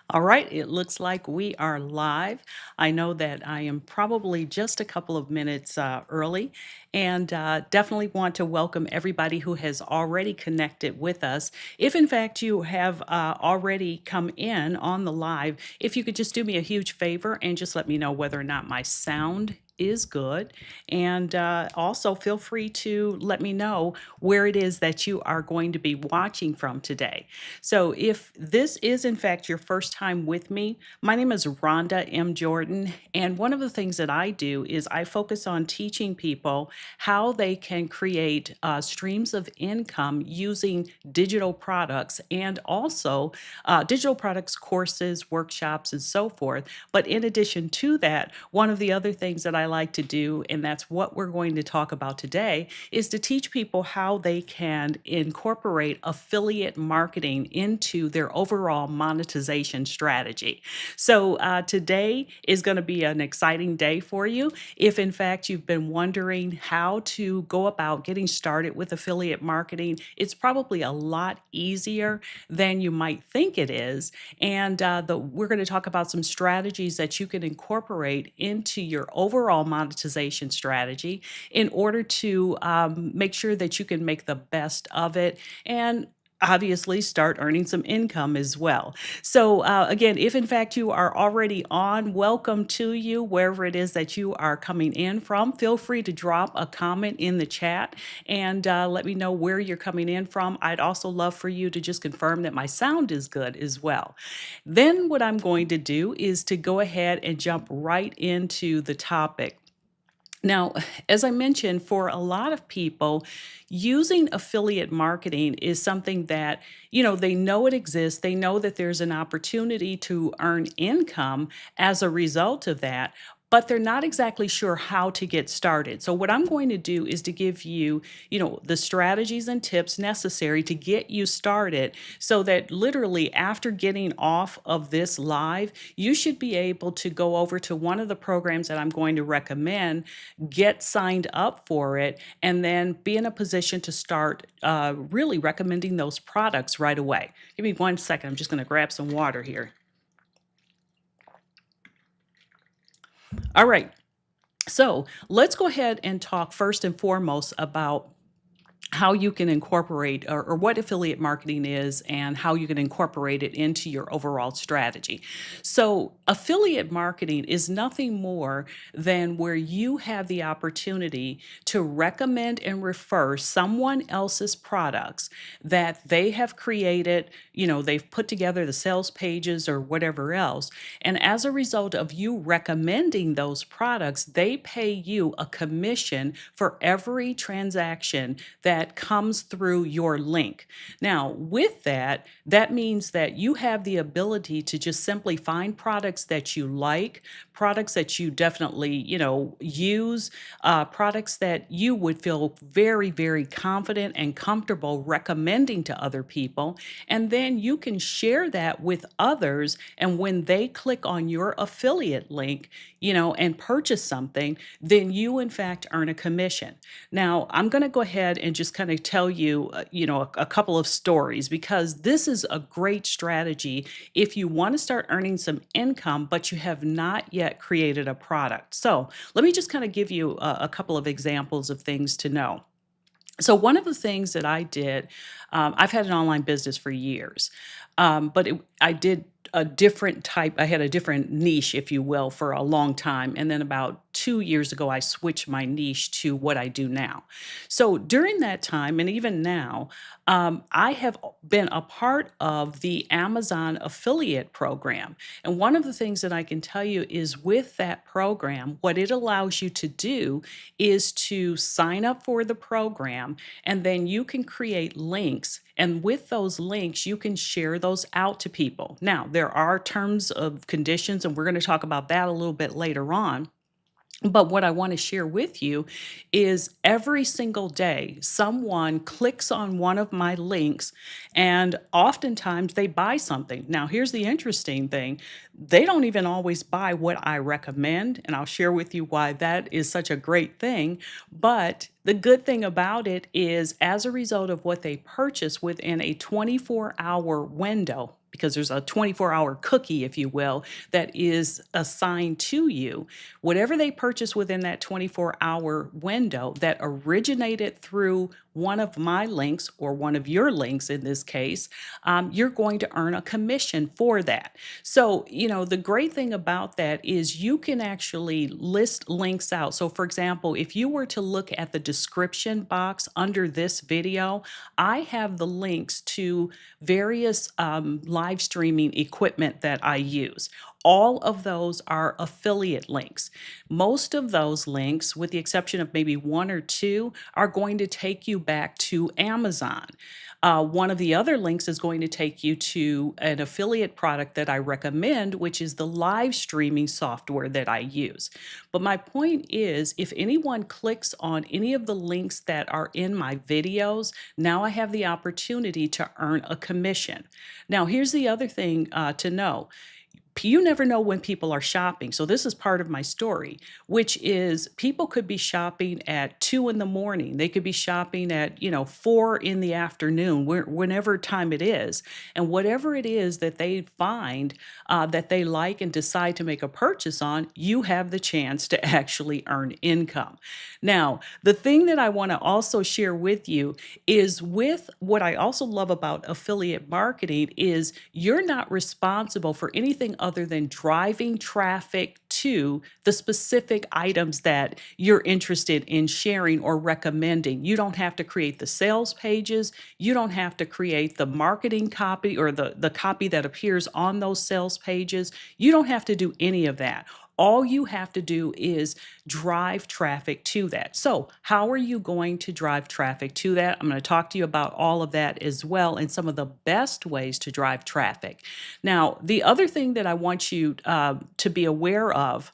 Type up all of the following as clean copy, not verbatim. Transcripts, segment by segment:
All right, it looks like we are live. I know that I am probably just a couple of minutes early, and definitely want to welcome everybody who has already connected with us. If in fact you have already come in on the live, if you could just do me a huge favor and just let me know whether or not my sound is good. And also feel free to let me know where it is that you are going to be watching from today. So, if this is in fact your first time with me, my name is Rhonda M. Jordan. And one of the things that I do is I focus on teaching people how they can create streams of income using digital products and also digital products, courses, workshops, and so forth. But in addition to that, one of the other things that I like to do, and that's what we're going to talk about today, is to teach people how they can incorporate affiliate marketing into their overall monetization strategy. So, today is going to be an exciting day for you. If in fact you've been wondering how to go about getting started with affiliate marketing, it's probably a lot easier than you might think it is. And we're going to talk about some strategies that you can incorporate into your overall monetization strategy in order to make sure that you can make the best of it and obviously start earning some income as well. So, again, if in fact you are already on, welcome to you wherever it is that you are coming in from. Feel free to drop a comment in the chat and let me know where you're coming in from. I'd also love for you to just confirm that my sound is good as well. Then, what I'm going to do is to go ahead and jump right into the topic. Now, as I mentioned, for a lot of people, using affiliate marketing is something that, they know it exists. They know that there's an opportunity to earn income as a result of that, but they're not exactly sure how to get started. So, what I'm going to do is to give you, the strategies and tips necessary to get you started so that literally after getting off of this live, you should be able to go over to one of the programs that I'm going to recommend, get signed up for it, and then be in a position to start really recommending those products right away. Give me one second. I'm just going to grab some water here. All right. So let's go ahead and talk first and foremost about how you can incorporate or what affiliate marketing is and how you can incorporate it into your overall strategy. So, affiliate marketing is nothing more than where you have the opportunity to recommend and refer someone else's products that they have created, they've put together the sales pages or whatever else. And as a result of you recommending those products, they pay you a commission for every transaction that comes through your link. Now, with that, that means that you have the ability to just simply find products that you like, products that you definitely, use, products that you would feel very, very confident and comfortable recommending to other people. And then you can share that with others. And when they click on your affiliate link, and purchase something, then you in fact earn a commission. Now, I'm going to go ahead and just kind of tell you, a couple of stories because this is a great strategy if you want to start earning some income, but you have not yet created a product. So, let me just kind of give you a couple of examples of things to know. So, one of the things that I did, I've had an online business for years, but I did a different type, I had a different niche, if you will, for a long time. And then about 2 years ago, I switched my niche to what I do now. So, during that time, and even now, I have been a part of the Amazon affiliate program. And one of the things that I can tell you is with that program, what it allows you to do is to sign up for the program, and then you can create links. And with those links, you can share those out to people. Now, there are terms of conditions, and we're going to talk about that a little bit later on. But what I want to share with you is every single day, someone clicks on one of my links and oftentimes they buy something. Now, here's the interesting thing, they don't even always buy what I recommend. And I'll share with you why that is such a great thing. But the good thing about it is, as a result of what they purchase within a 24-hour window, because there's a 24-hour cookie, if you will, that is assigned to you. Whatever they purchase within that 24-hour window that originated through one of my links or one of your links in this case, you're going to earn a commission for that. So, the great thing about that is you can actually list links out. So, for example, if you were to look at the description box under this video, I have the links to various live streaming equipment that I use. All of those are affiliate links. Most of those links, with the exception of maybe one or two, are going to take you back to Amazon. One of the other links is going to take you to an affiliate product that I recommend, which is the live streaming software that I use. But my point is, if anyone clicks on any of the links that are in my videos, now I have the opportunity to earn a commission. Now, here's the other thing to know. You never know when people are shopping. So this is part of my story, which is people could be shopping at 2 in the morning. They could be shopping at, 4 in the afternoon, whenever time it is. And whatever it is that they find that they like and decide to make a purchase on, you have the chance to actually earn income. Now, the thing that I want to also share with you is with what I also love about affiliate marketing is you're not responsible for anything other than driving traffic to the specific items that you're interested in sharing or recommending. You don't have to create the sales pages. You don't have to create the marketing copy or the copy that appears on those sales pages. You don't have to do any of that. All you have to do is drive traffic to that. So, how are you going to drive traffic to that? I'm going to talk to you about all of that as well and some of the best ways to drive traffic. Now, the other thing that I want you to be aware of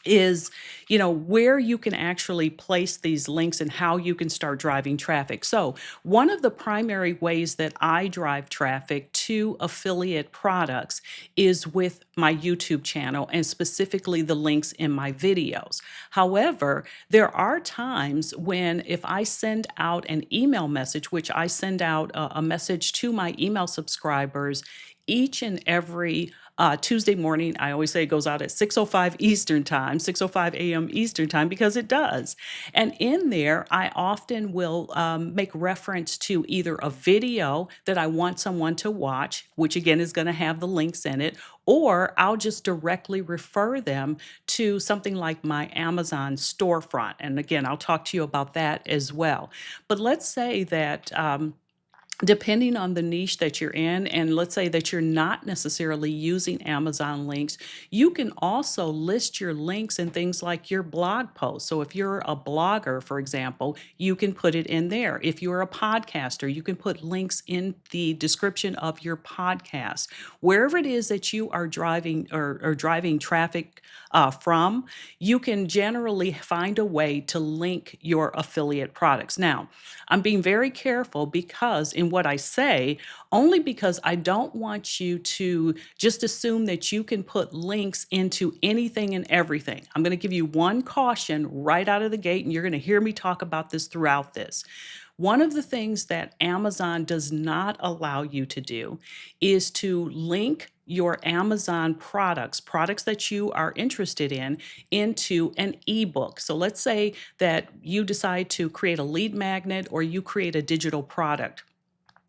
is where you can actually place these links and how you can start driving traffic. So one of the primary ways that I drive traffic to affiliate products is with my YouTube channel and specifically the links in my videos. However, there are times when if I send out an email message, which I send out a message to my email subscribers each and every Tuesday morning. I always say it goes out at 6:05 Eastern Time, 6:05 a.m. Eastern Time, because it does. And in there, I often will make reference to either a video that I want someone to watch, which again is going to have the links in it, or I'll just directly refer them to something like my Amazon storefront. And again, I'll talk to you about that as well. But let's say that depending on the niche that you're in, and let's say that you're not necessarily using Amazon links, you can also list your links in things like your blog posts. So if you're a blogger, for example, you can put it in there. If you're a podcaster, you can put links in the description of your podcast. Wherever it is that you are driving or driving traffic from, you can generally find a way to link your affiliate products. Now, I'm being very careful because in what I say, only because I don't want you to just assume that you can put links into anything and everything. I'm going to give you one caution right out of the gate, and you're going to hear me talk about this throughout this. One of the things that Amazon does not allow you to do is to link your Amazon products that you are interested in, into an ebook. So let's say that you decide to create a lead magnet or you create a digital product.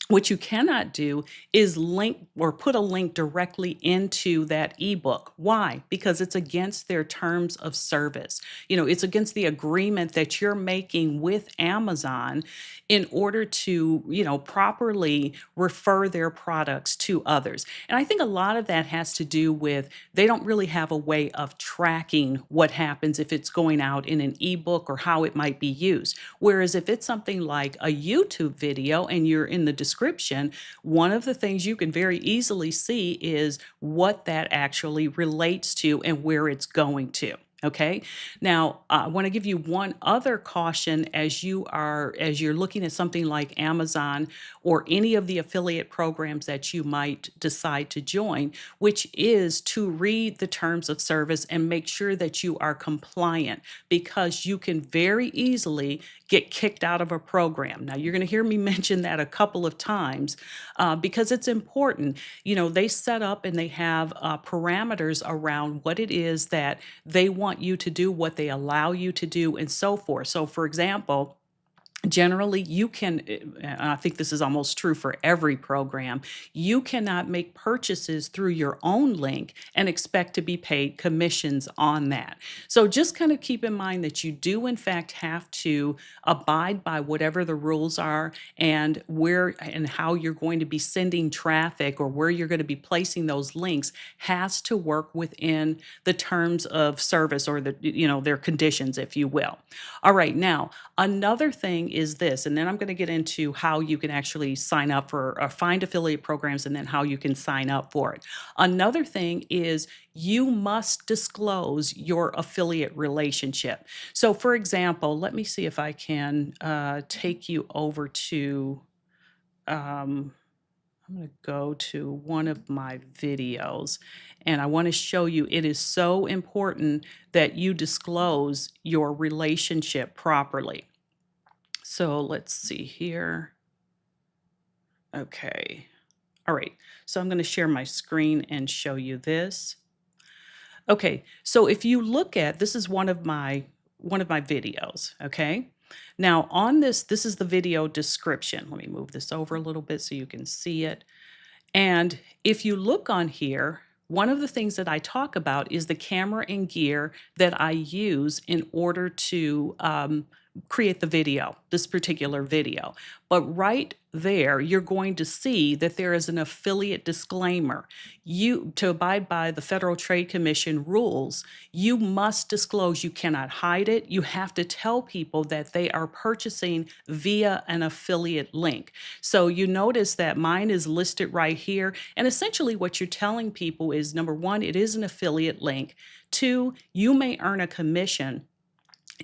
What you cannot do is link or put a link directly into that ebook. Why? Because it's against their terms of service. It's against the agreement that you're making with Amazon in order to, properly refer their products to others. And I think a lot of that has to do with they don't really have a way of tracking what happens if it's going out in an ebook or how it might be used. Whereas if it's something like a YouTube video and you're in the description, one of the things you can very easily see is what that actually relates to and where it's going to. Okay. Now, I want to give you one other caution as you're looking at something like Amazon or any of the affiliate programs that you might decide to join, which is to read the terms of service and make sure that you are compliant because you can very easily get kicked out of a program. Now, you're going to hear me mention that a couple of times because it's important. They set up and they have parameters around what it is that they want you to do, what they allow you to do, and so forth. So, for example, generally you can and I think this is almost true for every program, you cannot make purchases through your own link and expect to be paid commissions on that. So just kind of keep in mind that you do in fact have to abide by whatever the rules are, and where and how you're going to be sending traffic or where you're going to be placing those links has to work within the terms of service, or their conditions, if you will. All right, now another thing is this, and then I'm going to get into how you can actually sign up for or find affiliate programs and then how you can sign up for it. Another thing is you must disclose your affiliate relationship. So, for example, let me see if I can take you over to. Um, I'm going to go to one of my videos, and I want to show you it is so important that you disclose your relationship properly. So let's see here. Okay. All right. So I'm going to share my screen and show you this. Okay. So if you look at, this is one of my videos, okay? Now on this is the video description. Let me move this over a little bit so you can see it. And if you look on here, one of the things that I talk about is the camera and gear that I use in order to create the video, this particular video. But right there, you're going to see that there is an affiliate disclaimer. To abide by the Federal Trade Commission rules, you must disclose. You cannot hide it. You have to tell people that they are purchasing via an affiliate link. So you notice that mine is listed right here. And essentially what you're telling people is, number one, it is an affiliate link. Two, you may earn a commission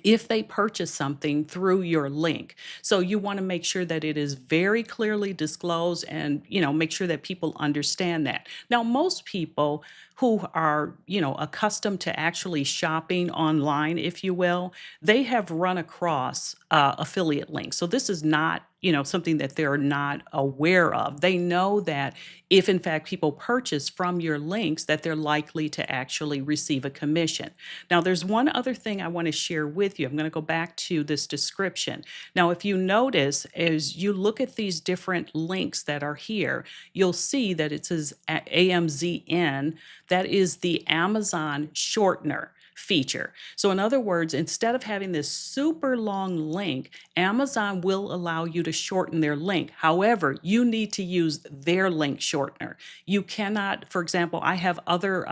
if they purchase something through your link. So you want to make sure that it is very clearly disclosed, and make sure that people understand that. Now, most people who are accustomed to actually shopping online, if you will, they have run across affiliate links. So this is not something that they're not aware of. They know that if in fact people purchase from your links, that they're likely to actually receive a commission. Now, there's one other thing I want to share with you. I'm going to go back to this description. Now, if you notice, as you look at these different links that are here, you'll see that it says AMZN. That is the Amazon shortener feature. So in other words, instead of having this super long link, Amazon will allow you to shorten their link. However, you need to use their link shortener. You cannot, for example, I have other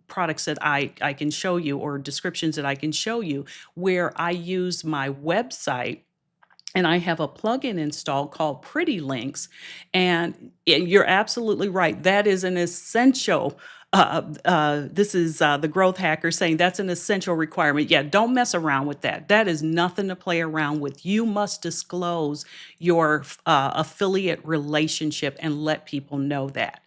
products that I can show you, or descriptions that I can show you, where I use my website and I have a plugin installed called Pretty Links. And you're absolutely right. That is an essential. This is the growth hacker saying that's an essential requirement. Yeah, don't mess around with that. That is nothing to play around with. You must disclose your affiliate relationship and let people know that.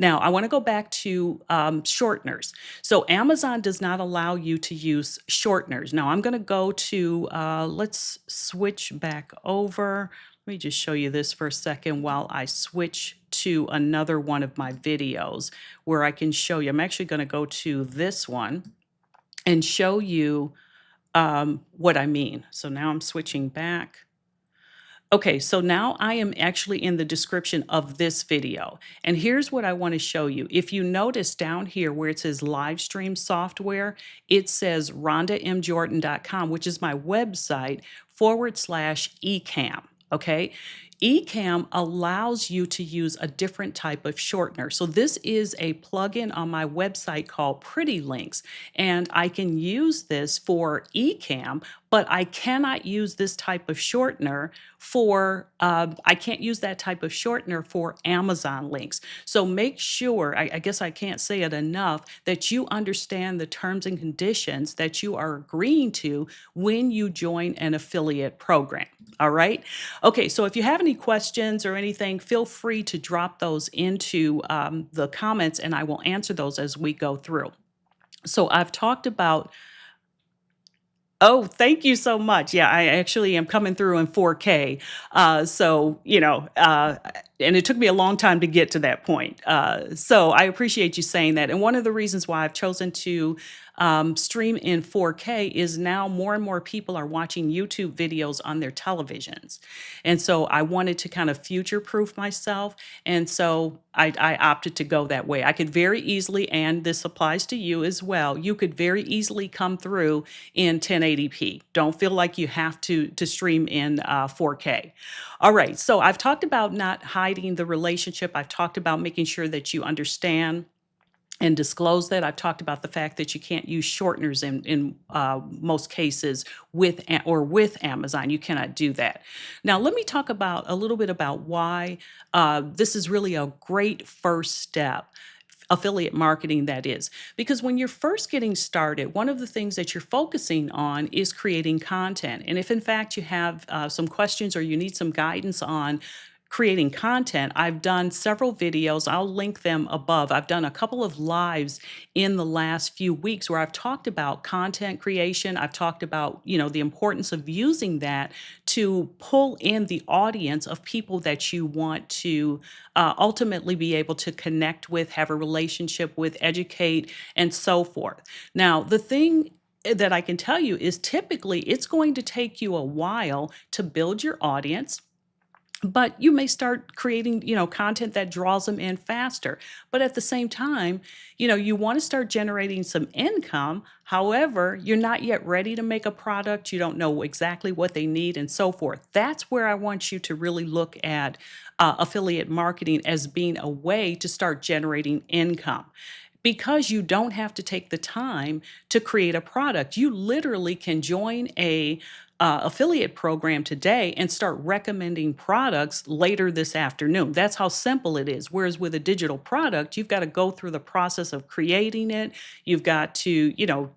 Now, I want to go back to shorteners. So Amazon does not allow you to use shorteners. Now, I'm going to go to, let's switch back over. Let me just show you this for a second while I switch to another one of my videos where I can show you. I'm actually going to go to this one and show you what I mean. So now I'm switching back. Okay, so now I am actually in the description of this video. And here's what I want to show you. If you notice down here where it says live stream software, it says rhondamjordan.com, which is my website /eCam. Okay. eCam allows you to use a different type of shortener. So this is a plugin on my website called Pretty Links, and I can use this for eCam, but I cannot use this type of shortener for, I can't use that type of shortener for Amazon links. So make sure, I guess I can't say it enough, that you understand the terms and conditions that you are agreeing to when you join an affiliate program. All right. Okay. So if you have any questions or anything, feel free to drop those into the comments, and I will answer those as we go through. So I've talked about Oh, thank you so much. Yeah, I actually am coming through in 4K. And it took me a long time to get to that point. So I appreciate you saying that. And one of the reasons why I've chosen to stream in 4K is now more and more people are watching YouTube videos on their televisions. And so I wanted to kind of future proof myself. And so I opted to go that way. I could very easily, and this applies to you as well, you could very easily come through in 1080p. Don't feel like you have to stream in 4K. All right, so I've talked about not hiding the relationship. I've talked about making sure that you understand and disclose that. I've talked about the fact that you can't use shorteners in most cases with Amazon. You cannot do that. Now, let me talk about a little bit about why this is really a great first step. Affiliate marketing, that is. Because when you're first getting started, one of the things that you're focusing on is creating content. And if in fact you have some questions or you need some guidance on creating content, I've done several videos. I'll link them above. I've done a couple of lives in the last few weeks where I've talked about content creation. I've talked about, the importance of using that to pull in the audience of people that you want to ultimately be able to connect with, have a relationship with, educate, and so forth. Now, the thing that I can tell you is typically it's going to take you a while to build your audience, but you may start creating, content that draws them in faster. But at the same time, you want to start generating some income. However, you're not yet ready to make a product. You don't know exactly what they need and so forth. That's where I want you to really look at affiliate marketing as being a way to start generating income, because you don't have to take the time to create a product. You literally can join a affiliate program today and start recommending products later this afternoon. That's how simple it is. Whereas with a digital product, you've got to go through the process of creating it. You've got to,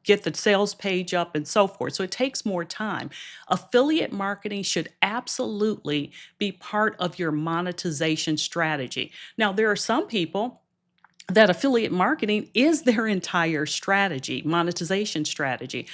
get the sales page up and so forth. So it takes more time. Affiliate marketing should absolutely be part of your monetization strategy. Now, there are some people that affiliate marketing is their entire strategy, monetization strategy.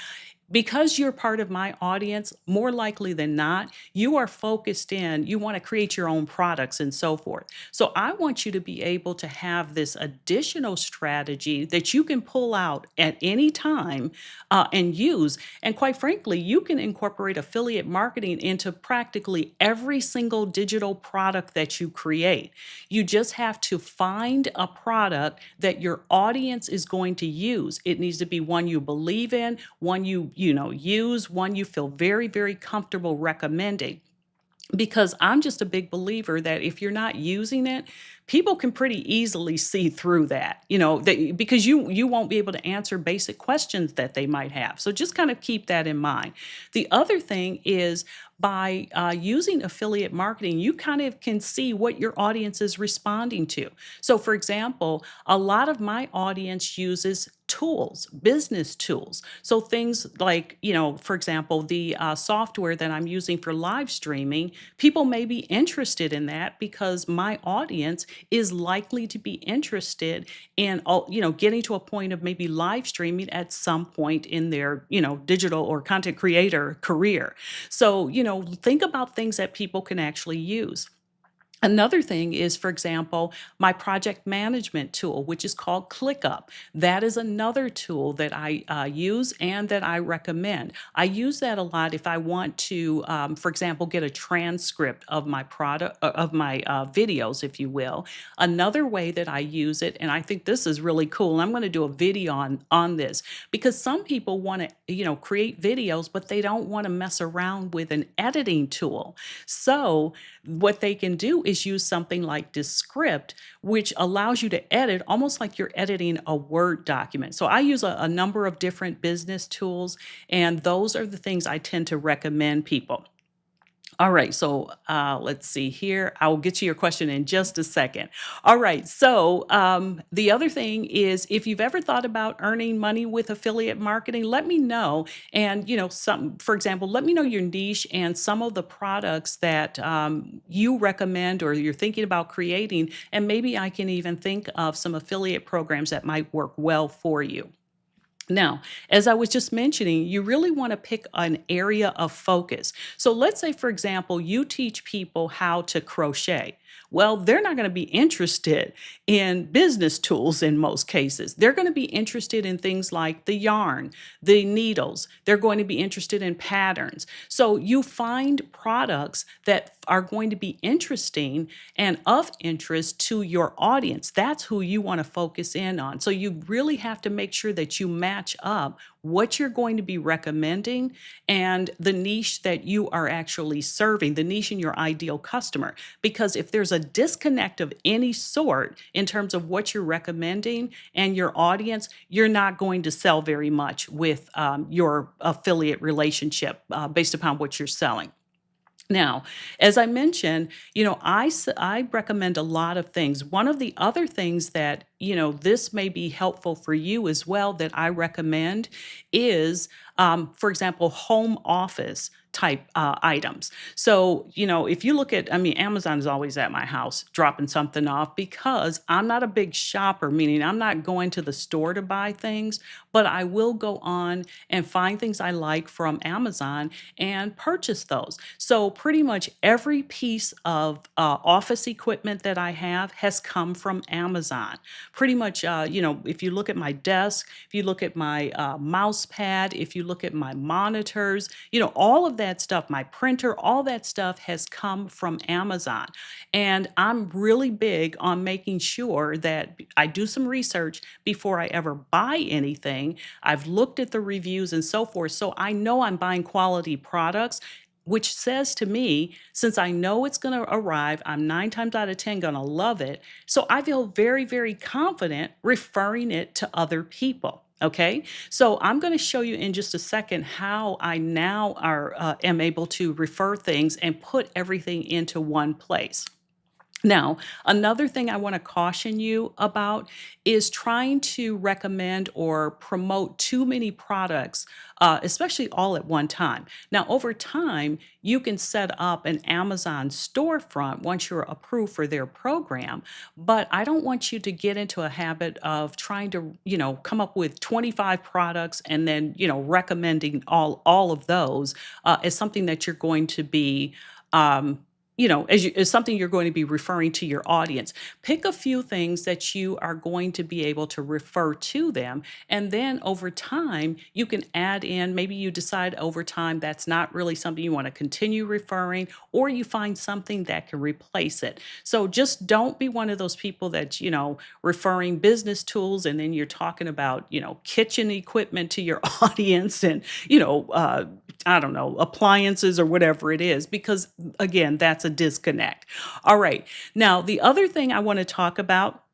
Because you're part of my audience, more likely than not, you are focused in, you want to create your own products and so forth. So I want you to be able to have this additional strategy that you can pull out at any time and use. And quite frankly, you can incorporate affiliate marketing into practically every single digital product that you create. You just have to find a product that your audience is going to use. It needs to be one you believe in, one you use, one you feel very, very comfortable recommending. Because I'm just a big believer that if you're not using it, people can pretty easily see through that, because you won't be able to answer basic questions that they might have. So just kind of keep that in mind. The other thing is, by using affiliate marketing, you kind of can see what your audience is responding to. So, for example, a lot of my audience uses tools, business tools. So, things like, for example, the software that I'm using for live streaming, people may be interested in that because my audience is likely to be interested in, getting to a point of maybe live streaming at some point in their, digital or content creator career. So, think about things that people can actually use. Another thing is, for example, my project management tool, which is called ClickUp. That is another tool that I use and that I recommend. I use that a lot if I want to, for example, get a transcript of my product, of my videos, if you will. Another way that I use it, and I think this is really cool, and I'm going to do a video on this, because some people want to, create videos, but they don't want to mess around with an editing tool. So what they can do is use something like Descript, which allows you to edit almost like you're editing a Word document. So I use a number of different business tools, and those are the things I tend to recommend people. All right, so let's see here. I will get to your question in just a second. All right, so the other thing is, if you've ever thought about earning money with affiliate marketing, let me know. And for example, let me know your niche and some of the products that you recommend or you're thinking about creating, and maybe I can even think of some affiliate programs that might work well for you. Now, as I was just mentioning, you really want to pick an area of focus. So let's say, for example, you teach people how to crochet. Well, they're not going to be interested in business tools in most cases. They're going to be interested in things like the yarn, the needles. They're going to be interested in patterns. So you find products that are going to be interesting and of interest to your audience. That's who you want to focus in on. So you really have to make sure that you match up what you're going to be recommending and the niche that you are actually serving, the niche in your ideal customer. Because if there's a disconnect of any sort in terms of what you're recommending and your audience, you're not going to sell very much with your affiliate relationship based upon what you're selling. Now, as I mentioned, I recommend a lot of things. One of the other things that, this may be helpful for you as well that I recommend is, for example, home office type items. So, if you look at, I mean, Amazon is always at my house dropping something off because I'm not a big shopper, meaning I'm not going to the store to buy things, but I will go on and find things I like from Amazon and purchase those. So pretty much every piece of office equipment that I have has come from Amazon. Pretty much, if you look at my desk, if you look at my mouse pad, if you look at my monitors, all of that stuff, my printer, all that stuff has come from Amazon. And I'm really big on making sure that I do some research before I ever buy anything. I've looked at the reviews and so forth. So I know I'm buying quality products, which says to me, since I know it's going to arrive, I'm 9 times out of 10 going to love it. So I feel very, very confident referring it to other people. Okay, so I'm going to show you in just a second how I now am able to refer things and put everything into one place. Now, another thing I want to caution you about is trying to recommend or promote too many products, especially all at one time. Now, over time, you can set up an Amazon storefront once you're approved for their program, but I don't want you to get into a habit of trying to, come up with 25 products and then, recommending all of those as something that you're going to be as something you're going to be referring to your audience. Pick a few things that you are going to be able to refer to them. And then over time, you can add in, maybe you decide over time that's not really something you want to continue referring, or you find something that can replace it. So just don't be one of those people that, referring business tools and then you're talking about, kitchen equipment to your audience and, I don't know, appliances or whatever it is, because again, that's a disconnect. All right. Now, the other thing I want to talk about,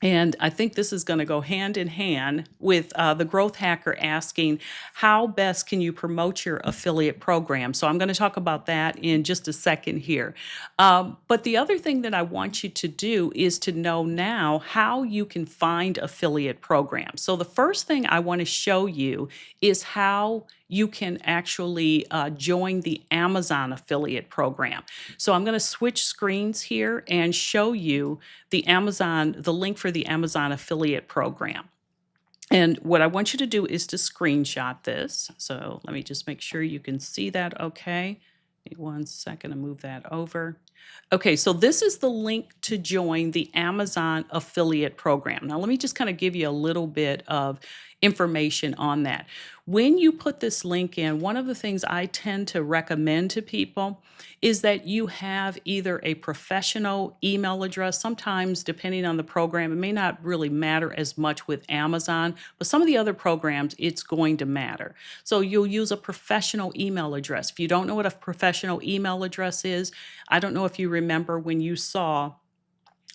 and I think this is going to go hand in hand with the growth hacker asking, how best can you promote your affiliate program? So I'm going to talk about that in just a second here. But the other thing that I want you to do is to know now how you can find affiliate programs. So the first thing I want to show you is how you can actually join the Amazon affiliate program. So I'm going to switch screens here and show you the link for the Amazon affiliate program. And what I want you to do is to screenshot this. So let me just make sure you can see that okay. Give me 1 second to move that over. Okay, so this is the link to join the Amazon affiliate program. Now, let me just kind of give you a little bit of information on that. When you put this link in, one of the things I tend to recommend to people is that you have either a professional email address. Sometimes, depending on the program, it may not really matter as much with Amazon, but some of the other programs, it's going to matter. So you'll use a professional email address. If you don't know what a professional email address is, I don't know if you remember when you saw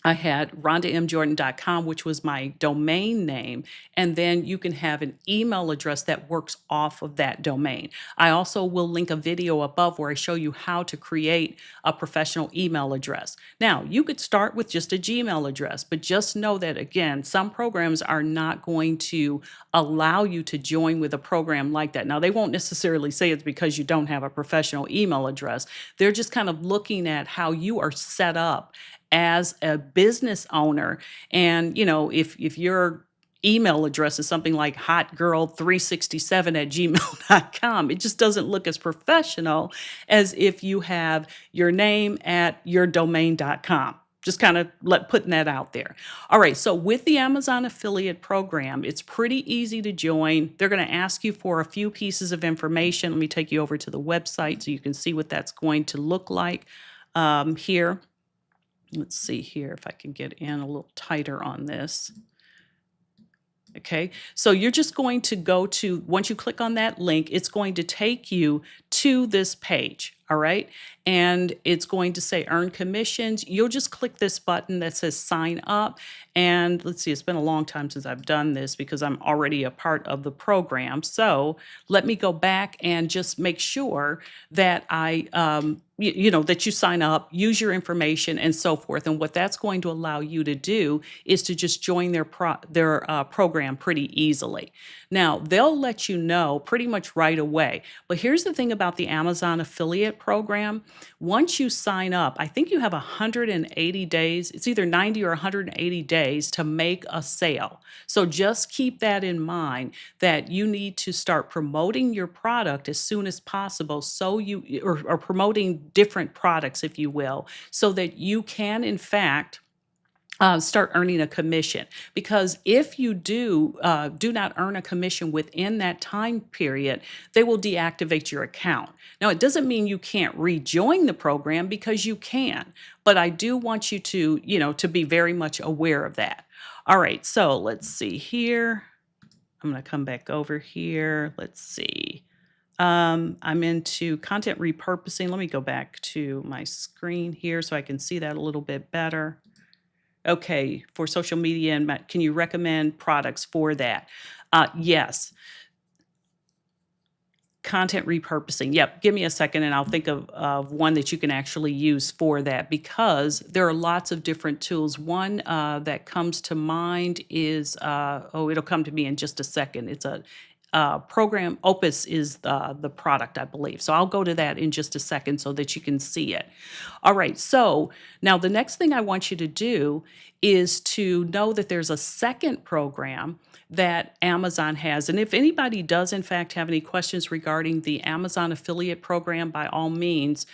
I had rhondamjordan.com, which was my domain name, and then you can have an email address that works off of that domain. I also will link a video above where I show you how to create a professional email address. Now, you could start with just a Gmail address, but just know that, again, some programs are not going to allow you to join with a program like that. Now, they won't necessarily say it's because you don't have a professional email address. They're just kind of looking at how you are set up as a business owner. And, if you're email address is something like hotgirl367 at gmail.com. It just doesn't look as professional as if you have your name at yourdomain.com. Just kind of putting that out there. All right, so with the Amazon affiliate program, it's pretty easy to join. They're going to ask you for a few pieces of information. Let me take you over to the website so you can see what that's going to look like here. Let's see here if I can get in a little tighter on this. Okay, so you're just going to go to, once you click on that link, it's going to take you to this page. All right, and it's going to say earn commissions. You'll just click this button that says sign up. And let's see, it's been a long time since I've done this because I'm already a part of the program. So let me go back and just make sure that that you sign up, use your information, and so forth. And what that's going to allow you to do is to just join their program pretty easily. Now, they'll let you know pretty much right away. But here's the thing about the Amazon affiliate program. Once you sign up, I think you have 180 days. It's either 90 or 180 days to make a sale. So just keep that in mind that you need to start promoting your product as soon as possible or promoting different products, if you will, so that you can, in fact, start earning a commission. Because if you do not earn a commission within that time period, they will deactivate your account. Now, it doesn't mean you can't rejoin the program, because you can, but I do want you to be very much aware of that. All right, so let's see here. I'm going to come back over here. Let's see. I'm into content repurposing. Let me go back to my screen here so I can see that a little bit better. Okay, for social media, and can you recommend products for that? Yes. Content repurposing. Yep. Give me a second and I'll think of one that you can actually use for that, because there are lots of different tools. One that comes to mind is, it'll come to me in just a second. It's a program. Opus is the product, I believe. So I'll go to that in just a second so that you can see it. All right. So now the next thing I want you to do is to know that there's a second program that Amazon has. And if anybody does, in fact, have any questions regarding the Amazon affiliate program, by all means,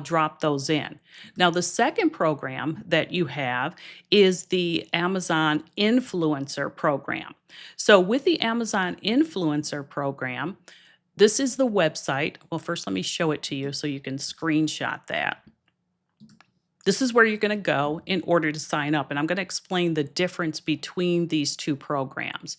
drop those in. Now, the second program that you have is the Amazon Influencer Program. So with the Amazon Influencer Program, this is the website. Well, first, let me show it to you so you can screenshot that. This is where you're going to go in order to sign up. And I'm going to explain the difference between these two programs.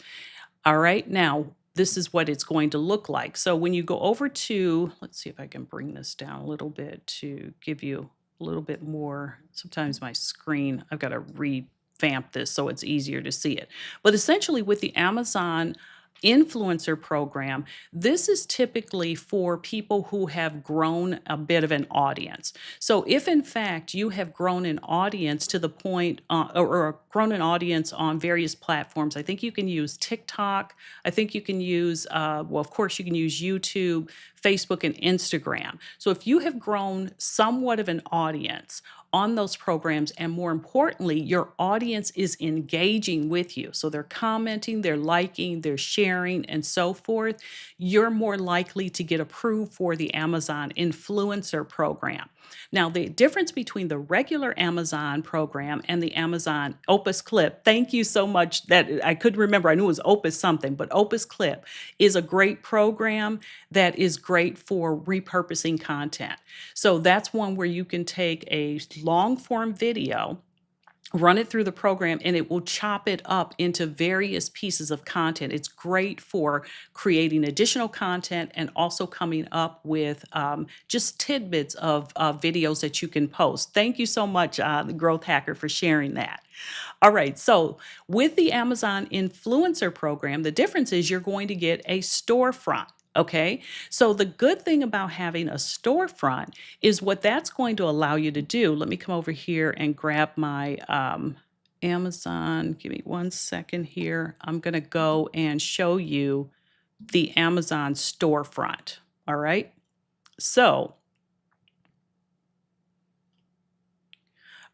All right. Now, this is what it's going to look like. So when you go over to, let's see if I can bring this down a little bit to give you a little bit more. Sometimes my screen, I've got to revamp this so it's easier to see it. But essentially with the Amazon Influencer Program, this is typically for people who have grown a bit of an audience. So if in fact you have grown an audience to the point or grown an audience on various platforms, I think you can use TikTok. I think you can use, of course, you can use YouTube, Facebook, and Instagram. So if you have grown somewhat of an audience on those programs, and more importantly, your audience is engaging with you, so they're commenting, they're liking, they're sharing, and so forth, you're more likely to get approved for the Amazon Influencer Program. Now, the difference between the regular Amazon program and the Amazon Opus Clip, thank you so much, that I couldn't remember, I knew it was Opus something, but Opus Clip is a great program that is great for repurposing content. So that's one where you can take a long form video, run it through the program, and it will chop it up into various pieces of content. It's great for creating additional content and also coming up with just tidbits of videos that you can post. Thank you so much, the Growth Hacker, for sharing that. All right, so with the Amazon Influencer Program, the difference is you're going to get a storefront. Okay, so the good thing about having a storefront is what that's going to allow you to do. Let me come over here and grab my Amazon. Give me 1 second here. I'm going to go and show you the Amazon storefront. All right, so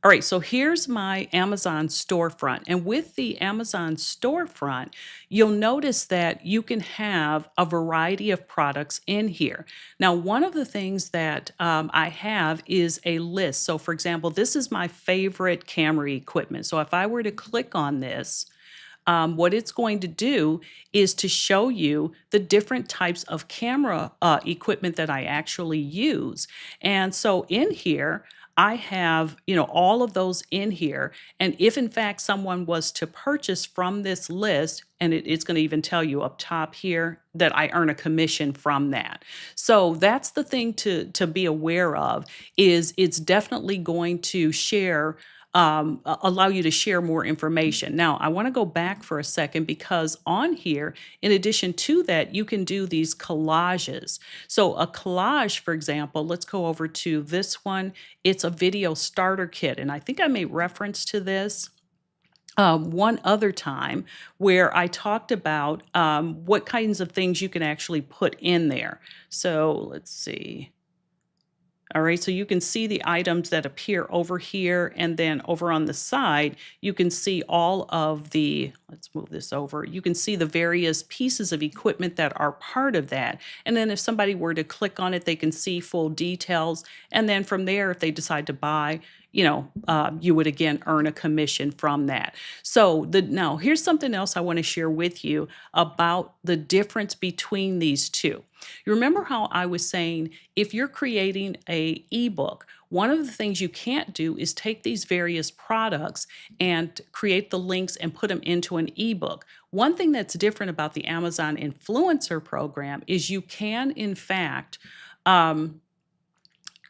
All right, so here's my Amazon storefront. And with the Amazon storefront, you'll notice that you can have a variety of products in here. Now, one of the things that I have is a list. So, for example, this is my favorite camera equipment. So, if I were to click on this, what it's going to do is to show you the different types of camera equipment that I actually use. And so in here, I have, all of those in here. And if in fact someone was to purchase from this list, and it's going to even tell you up top here that I earn a commission from that. So that's the thing to be aware of is it's definitely going to share allow you to share more information. Now, I want to go back for a second because on here, in addition to that, you can do these collages. So, a collage, for example, let's go over to this one. It's a video starter kit, and I think I made reference to this one other time where I talked about what kinds of things you can actually put in there. So, let's see. All right, so you can see the items that appear over here, and then over on the side, you can see all of the, let's move this over, you can see the various pieces of equipment that are part of that. And then if somebody were to click on it, they can see full details. And then from there, if they decide to buy, you would again earn a commission from that. So now here's something else I want to share with you about the difference between these two. You remember how I was saying if you're creating a ebook, one of the things you can't do is take these various products and create the links and put them into an ebook. One thing that's different about the Amazon Influencer program is you can, in fact,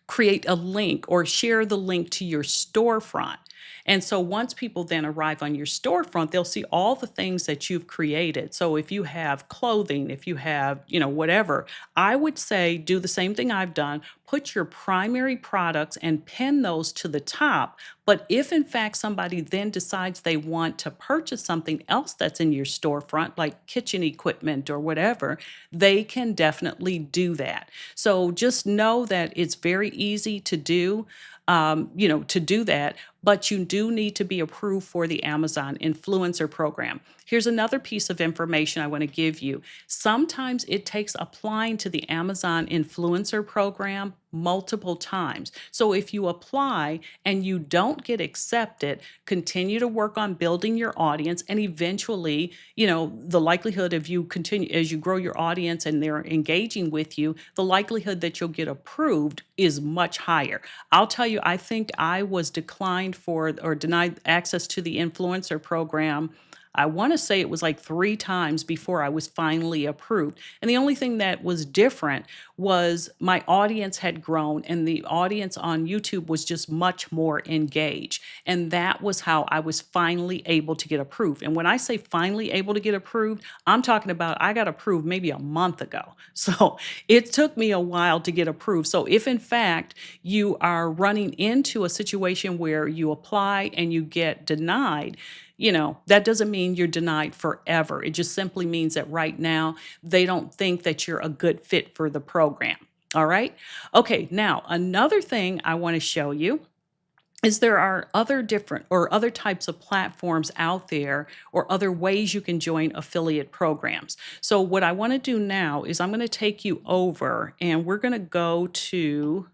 create a link or share the link to your storefront. And so once people then arrive on your storefront, they'll see all the things that you've created. So if you have clothing, if you have, whatever, I would say do the same thing I've done. Put your primary products and pin those to the top. But if in fact somebody then decides they want to purchase something else that's in your storefront, like kitchen equipment or whatever, they can definitely do that. So just know that it's very easy to do. To do that, but you do need to be approved for the Amazon Influencer program. Here's another piece of information I want to give you. Sometimes it takes applying to the Amazon Influencer program multiple times. So if you apply and you don't get accepted, continue to work on building your audience, and eventually, the likelihood of you continue as you grow your audience and they're engaging with you, the likelihood that you'll get approved is much higher. I'll tell you, I think I was declined for or denied access to the influencer program. I want to say it was like 3 times before I was finally approved. And the only thing that was different was my audience had grown and the audience on YouTube was just much more engaged. And that was how I was finally able to get approved. And when I say finally able to get approved, I'm talking about I got approved maybe a month ago. So it took me a while to get approved. So if in fact you are running into a situation where you apply and you get denied, that doesn't mean you're denied forever. It just simply means that right now they don't think that you're a good fit for the program. All right. Okay. Now, another thing I want to show you is there are other different or other types of platforms out there or other ways you can join affiliate programs. So what I want to do now is I'm going to take you over and we're going to go to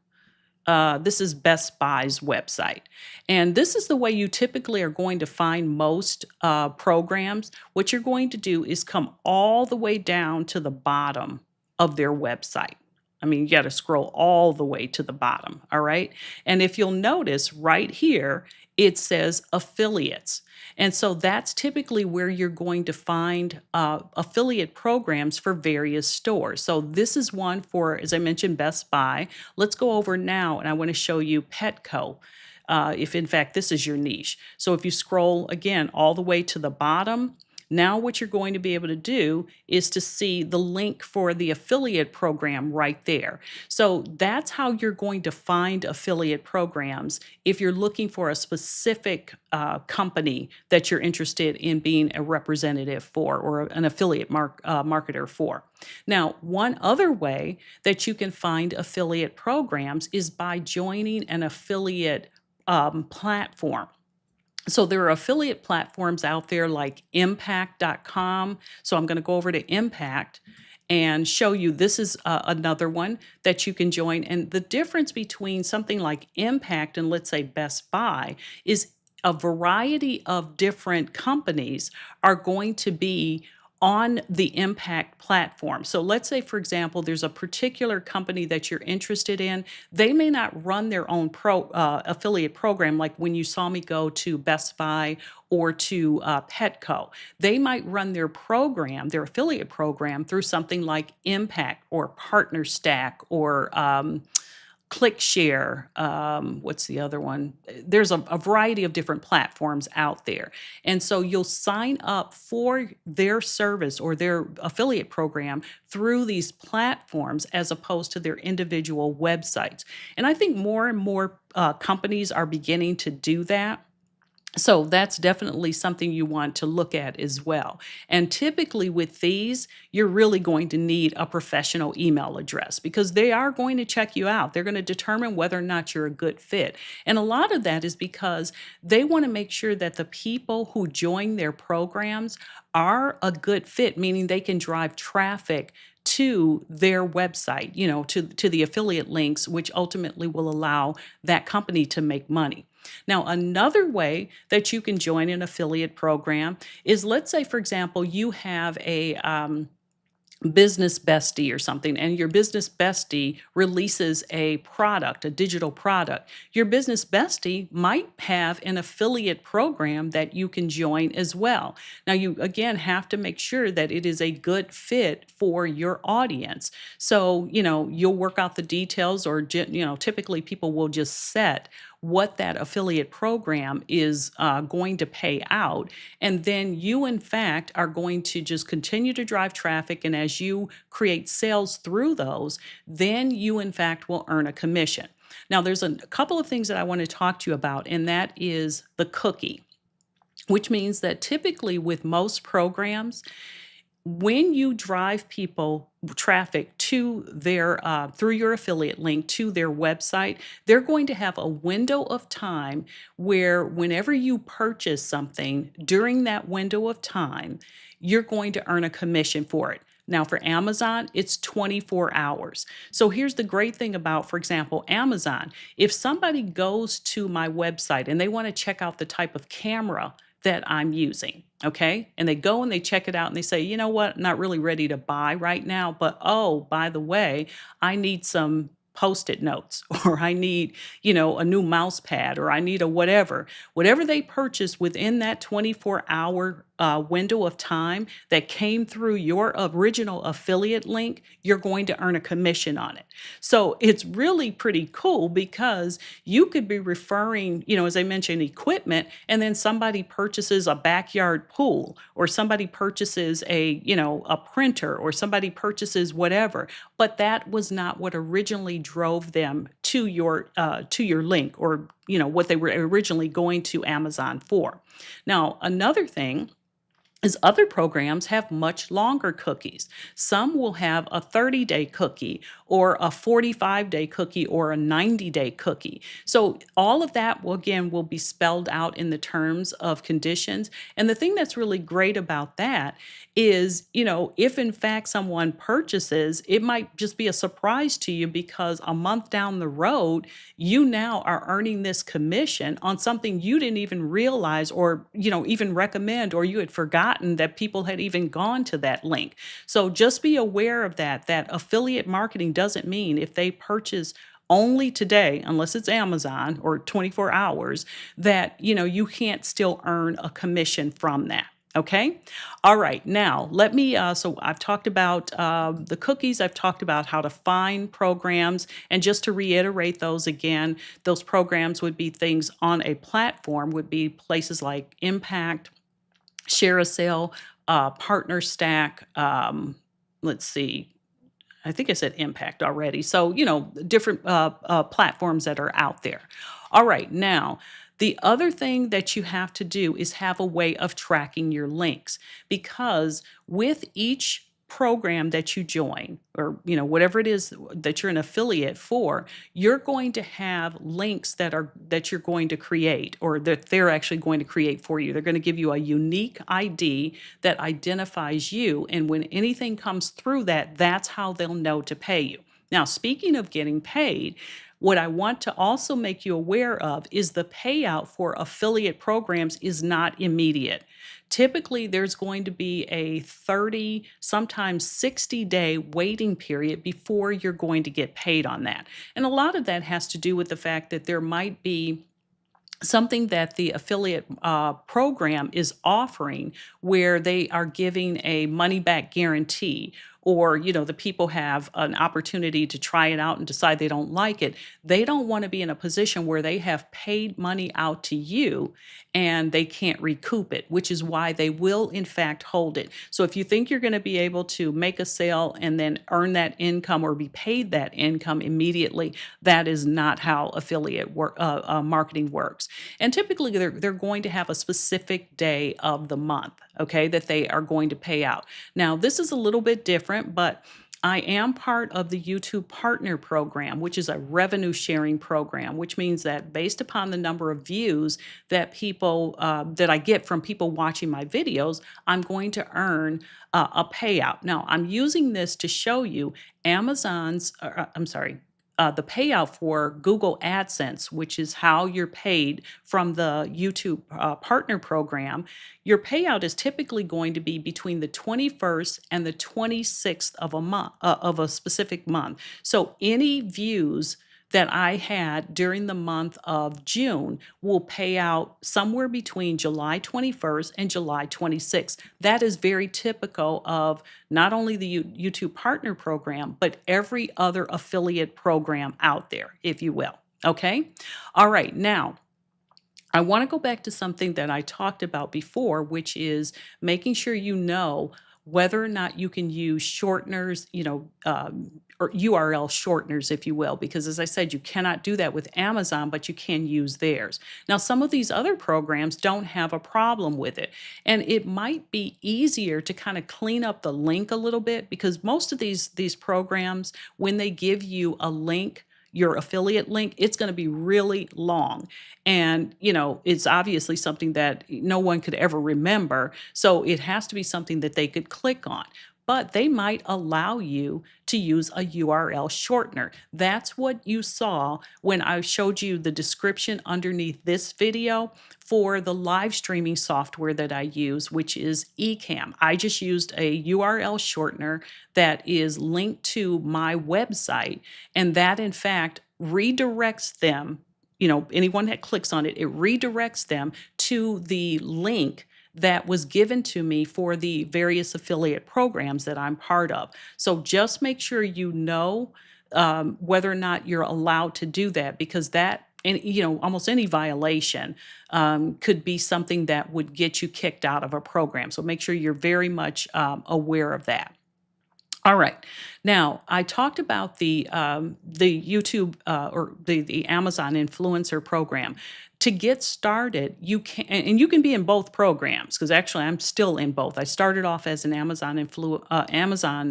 this is Best Buy's website. And this is the way you typically are going to find most programs. What you're going to do is come all the way down to the bottom of their website. I mean, you got to scroll all the way to the bottom, all right? And if you'll notice right here, it says affiliates. And so that's typically where you're going to find affiliate programs for various stores. So this is one for, as I mentioned, Best Buy. Let's go over now and I want to show you Petco. If in fact this is your niche. So if you scroll again all the way to the bottom, now what you're going to be able to do is to see the link for the affiliate program right there. So that's how you're going to find affiliate programs if you're looking for a specific company that you're interested in being a representative for or an affiliate marketer for. Now, one other way that you can find affiliate programs is by joining an affiliate platform. So there are affiliate platforms out there like impact.com. So I'm going to go over to Impact and show you this is another one that you can join. And the difference between something like Impact and let's say Best Buy is a variety of different companies are going to be on the Impact platform. So let's say, for example, there's a particular company that you're interested in. They may not run their own affiliate program, like when you saw me go to Best Buy or to Petco. They might run their program, their affiliate program, through something like Impact or Partner Stack or ClickShare. What's the other one? There's a variety of different platforms out there. And so you'll sign up for their service or their affiliate program through these platforms as opposed to their individual websites. And I think more and more companies are beginning to do that. So that's definitely something you want to look at as well. And typically with these, you're really going to need a professional email address because they are going to check you out. They're going to determine whether or not you're a good fit. And a lot of that is because they want to make sure that the people who join their programs are a good fit, meaning they can drive traffic to their website, to the affiliate links, which ultimately will allow that company to make money. Now, another way that you can join an affiliate program is, let's say, for example, you have a business bestie or something, and your business bestie releases a product, a digital product. Your business bestie might have an affiliate program that you can join as well. Now, you again have to make sure that it is a good fit for your audience. So, you'll work out the details, or, typically people will just set what that affiliate program is going to pay out. And then you, in fact, are going to just continue to drive traffic. And as you create sales through those, then you, in fact, will earn a commission. Now, there's a couple of things that I want to talk to you about, and that is the cookie, which means that typically with most programs, when you drive people traffic to their through your affiliate link to their website, they're going to have a window of time where whenever you purchase something during that window of time, you're going to earn a commission for it. Now, for Amazon, it's 24 hours. So here's the great thing about, for example, Amazon. If somebody goes to my website and they want to check out the type of camera that I'm using, okay? And they go and they check it out and they say, you know what, I'm not really ready to buy right now, but oh, by the way, I need some post-it notes, or I need, a new mouse pad, or I need a whatever they purchase within that 24-hour window of time that came through your original affiliate link, you're going to earn a commission on it. So it's really pretty cool because you could be referring, as I mentioned, equipment, and then somebody purchases a backyard pool, or somebody purchases a printer, or somebody purchases whatever. But that was not what originally drove them to your link, or what they were originally going to Amazon for. Now, another thing is other programs have much longer cookies. Some will have a 30-day cookie, or a 45-day cookie, or a 90-day cookie. So all of that will be spelled out in the terms of conditions. And the thing that's really great about that is, if in fact someone purchases, it might just be a surprise to you because a month down the road, you now are earning this commission on something you didn't even realize, or, even recommend, or you had forgotten that people had even gone to that link. So just be aware of that affiliate marketing doesn't mean if they purchase only today, unless it's Amazon or 24 hours, that, you can't still earn a commission from that. Okay. All right. Now, let me, so I've talked about the cookies. I've talked about how to find programs. And just to reiterate those again, those programs would be things on a platform, would be places like Impact, ShareASale, Partner Stack. Let's see. I think I said Impact already. So, different platforms that are out there. All right. Now, the other thing that you have to do is have a way of tracking your links, because with each program that you join, or whatever it is that you're an affiliate for, you're going to have links that you're going to create, or that they're actually going to create for you. They're going to give you a unique ID that identifies you, and when anything comes through that, that's how they'll know to pay you. Now, speaking of getting paid, what I want to also make you aware of is the payout for affiliate programs is not immediate. Typically, there's going to be a 30, sometimes 60-day waiting period before you're going to get paid on that. And a lot of that has to do with the fact that there might be something that the affiliate program is offering, where they are giving a money back guarantee, or the people have an opportunity to try it out and decide they don't like it. They don't want to be in a position where they have paid money out to you and they can't recoup it, which is why they will in fact hold it. So if you think you're going to be able to make a sale and then earn that income or be paid that income immediately, that is not how affiliate marketing works. And typically, they're going to have a specific day of the month, okay, that they are going to pay out. Now, this is a little bit different, but I am part of the YouTube Partner Program, which is a revenue sharing program, which means that based upon the number of views that that I get from people watching my videos, I'm going to earn a payout. Now, I'm using this to show you the payout for Google AdSense, which is how you're paid from the YouTube Partner Program. Your payout is typically going to be between the 21st and the 26th of a month, of a specific month. So any views that I had during the month of June will pay out somewhere between July 21st and July 26th. That is very typical of not only the YouTube Partner Program, but every other affiliate program out there, if you will. Okay? All right. Now, I want to go back to something that I talked about before, which is making sure you know whether or not you can use shorteners, or URL shorteners, if you will, because as I said, you cannot do that with Amazon, but you can use theirs. Now, some of these other programs don't have a problem with it, and it might be easier to kind of clean up the link a little bit, because most of these programs, when they give you a link, your affiliate link, it's going to be really long. And, it's obviously something that no one could ever remember. So it has to be something that they could click on. But they might allow you to use a URL shortener. That's what you saw when I showed you the description underneath this video for the live streaming software that I use, which is Ecamm. I just used a URL shortener that is linked to my website, and that in fact redirects them. Anyone that clicks on it, it redirects them to the link that was given to me for the various affiliate programs that I'm part of. So just make sure you know whether or not you're allowed to do that, because that, and almost any violation could be something that would get you kicked out of a program. So make sure you're very much aware of that. All right. Now, I talked about the YouTube or the Amazon influencer program. To get started, you can, and you can be in both programs, because actually I'm still in both. I started off as an Amazon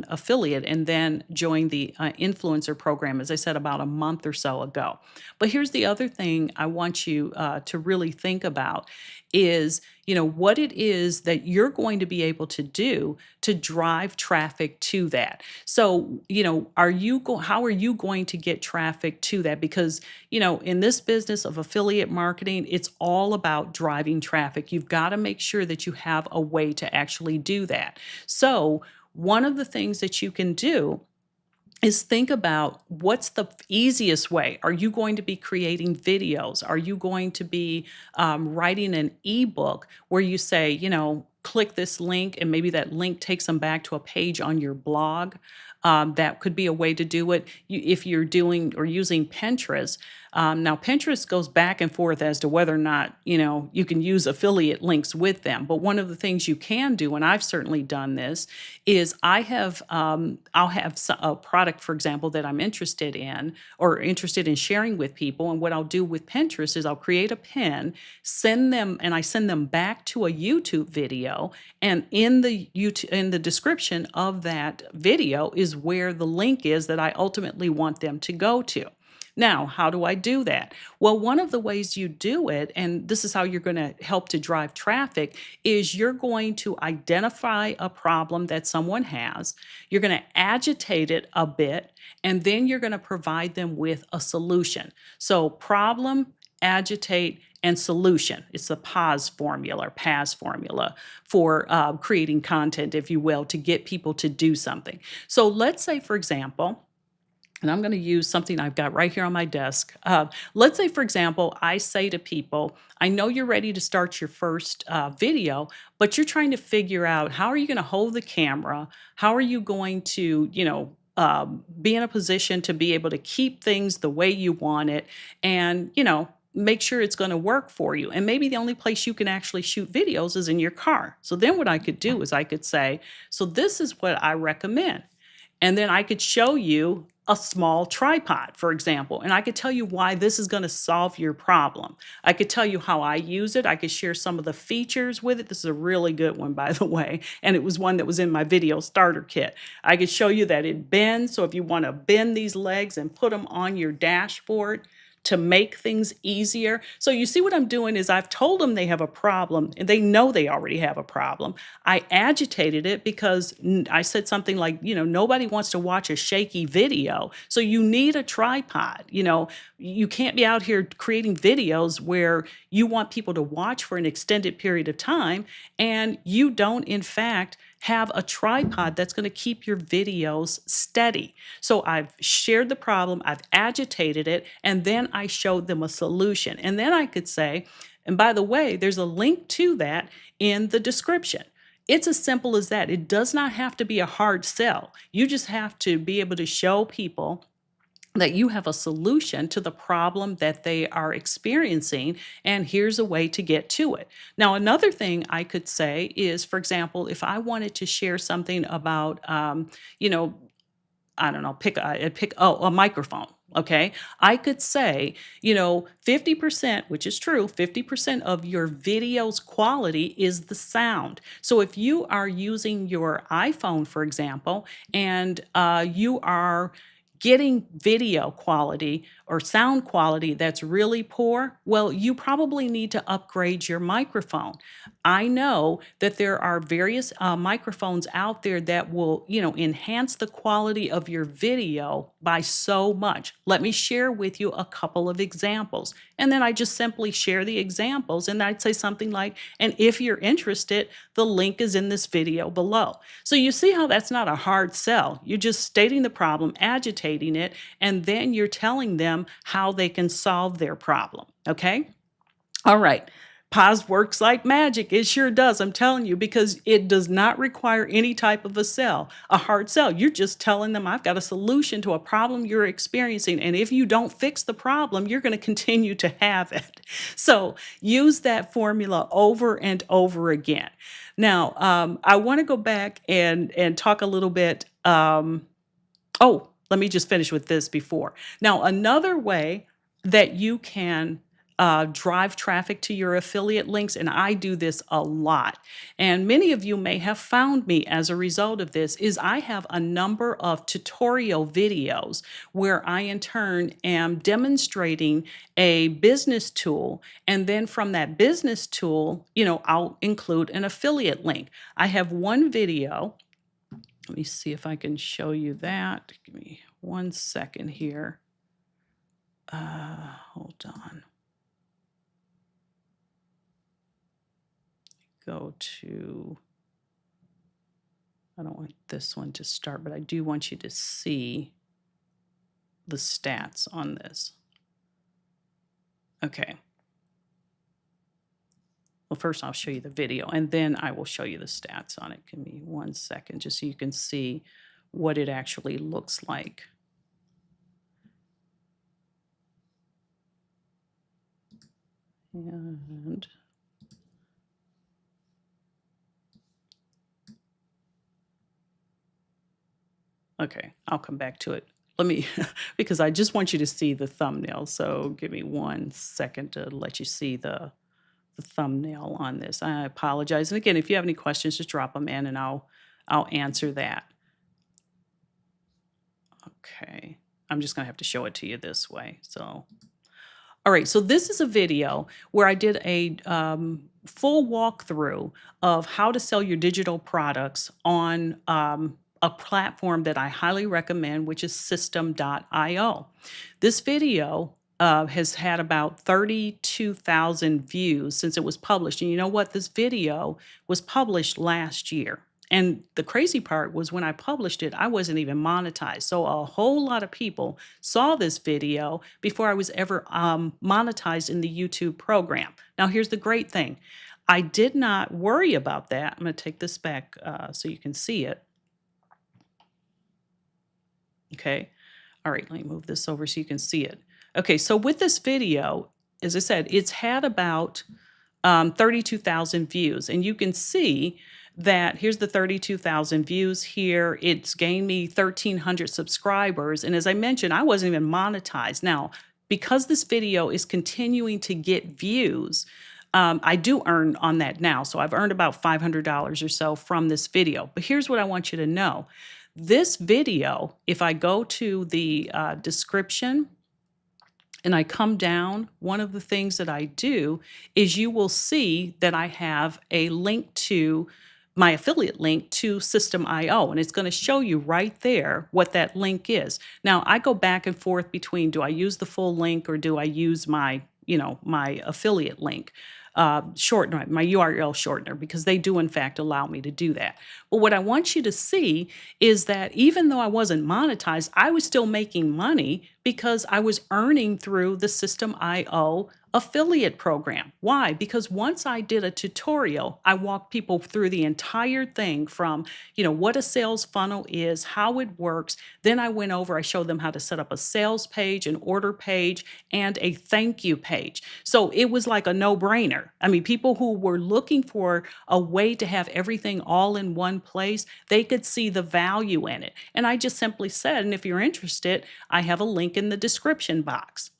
affiliate, and then joined the influencer program, as I said, about a month or so ago. But here's the other thing I want you to really think about is, what it is that you're going to be able to do to drive traffic to that. So, how are you going to get traffic to that? Because, in this business of affiliate marketing, it's all about driving traffic. You've got to make sure that you have a way to actually do that. So, one of the things that you can do is think about what's the easiest way. Are you going to be creating videos? Are you going to be writing an ebook where you say, click this link, and maybe that link takes them back to a page on your blog? that could be a way to do it. If you're doing or using Pinterest, now Pinterest goes back and forth as to whether or not you can use affiliate links with them. But one of the things you can do, and I've certainly done this, is I'll have a product, for example, that I'm interested in or interested in sharing with people. And what I'll do with Pinterest is I'll create a pin, send them, and I send them back to a YouTube video. And in the description of that video is where the link is that I ultimately want them to go to. Now, how do I do that? Well, one of the ways you do it, and this is how you're going to help to drive traffic, is you're going to identify a problem that someone has, you're going to agitate it a bit, and then you're going to provide them with a solution. So, problem, agitate, and solution. It's the PAS formula for creating content, if you will, to get people to do something. So, let's say, for example, and I'm going to use something I've got right here on my desk. Let's say, for example, I say to people, I know you're ready to start your first video, but you're trying to figure out how are you going to hold the camera? How are you going to, be in a position to be able to keep things the way you want it and, make sure it's going to work for you. And maybe the only place you can actually shoot videos is in your car. So then what I could do is I could say, so this is what I recommend. And then I could show you a small tripod, for example, and I could tell you why this is going to solve your problem. I could tell you how I use it. I could share some of the features with it. This is a really good one, by the way, and it was one that was in my video starter kit. I could show you that it bends. So if you want to bend these legs and put them on your dashboard, to make things easier. So you see what I'm doing is I've told them they have a problem and they know they already have a problem. I agitated it because I said something like, nobody wants to watch a shaky video. So you need a tripod. You can't be out here creating videos where you want people to watch for an extended period of time and you don't, in fact, have a tripod that's going to keep your videos steady. So I've shared the problem, I've agitated it, and then I showed them a solution. And then I could say, and by the way, there's a link to that in the description. It's as simple as that. It does not have to be a hard sell. You just have to be able to show people that you have a solution to the problem that they are experiencing, and here's a way to get to it. Now, another thing I could say is, for example, if I wanted to share something about, you know, I don't know, a microphone. Okay. I could say, 50%, which is true, 50% of your video's quality is the sound. So if you are using your iPhone, for example, and you are getting video quality or sound quality that's really poor, well, you probably need to upgrade your microphone. I know that there are various microphones out there that will, enhance the quality of your video by so much. Let me share with you a couple of examples. And then I just simply share the examples and I'd say something like, and if you're interested, the link is in this video below. So you see how that's not a hard sell. You're just stating the problem, agitating it, and then you're telling them how they can solve their problem. Okay? All right. Pause works like magic. It sure does. I'm telling you, because it does not require any type of a hard sell. You're just telling them, I've got a solution to a problem you're experiencing. And if you don't fix the problem, you're going to continue to have it. So use that formula over and over again. Now, I want to go back and talk a little bit. Oh, let me just finish with this before. Now, another way that you can drive traffic to your affiliate links, and I do this a lot, and many of you may have found me as a result of this, is I have a number of tutorial videos where I, in turn, am demonstrating a business tool, and then from that business tool, I'll include an affiliate link. I have one video. Let me see if I can show you that. Give me 1 second here. Hold on. Go to, I don't want this one to start, but I do want you to see the stats on this. Okay. Well, first I'll show you the video and then I will show you the stats on it. Give me 1 second just so you can see what it actually looks like. And okay, I'll come back to it. Let me, because I just want you to see the thumbnail. So give me 1 second to let you see the thumbnail on this. I apologize. And again, if you have any questions, just drop them in and I'll answer that. Okay. I'm just gonna have to show it to you this way. So all right, so this is a video where I did a full walkthrough of how to sell your digital products on a platform that I highly recommend, which is System.io. This video has had about 32,000 views since it was published. And you know what? This video was published last year. And the crazy part was when I published it, I wasn't even monetized. So a whole lot of people saw this video before I was ever monetized in the YouTube program. Now, here's the great thing. I did not worry about that. I'm going to take this back so you can see it. Okay. All right, let me move this over so you can see it. Okay, so with this video, as I said, it's had about 32,000 views. And you can see that here's the 32,000 views here. It's gained me 1,300 subscribers. And as I mentioned, I wasn't even monetized. Now, because this video is continuing to get views, I do earn on that now. So I've earned about $500 or so from this video. But here's what I want you to know. This video, if I go to the description, and I come down, one of the things that I do is you will see that I have a link to my affiliate link to System.io, and it's going to show you right there what that link is. Now, I go back and forth between do I use the full link or do I use my, my affiliate link shortener, my URL shortener, because they do in fact allow me to do that. But what I want you to see is that even though I wasn't monetized, I was still making money because I was earning through the System.io affiliate program. Why? Because once I did a tutorial, I walked people through the entire thing from, what a sales funnel is, how it works. Then I went over, I showed them how to set up a sales page, an order page, and a thank you page. So it was like a no-brainer. I mean, people who were looking for a way to have everything all in one place, they could see the value in it. And I just simply said, and if you're interested, I have a link in the description box.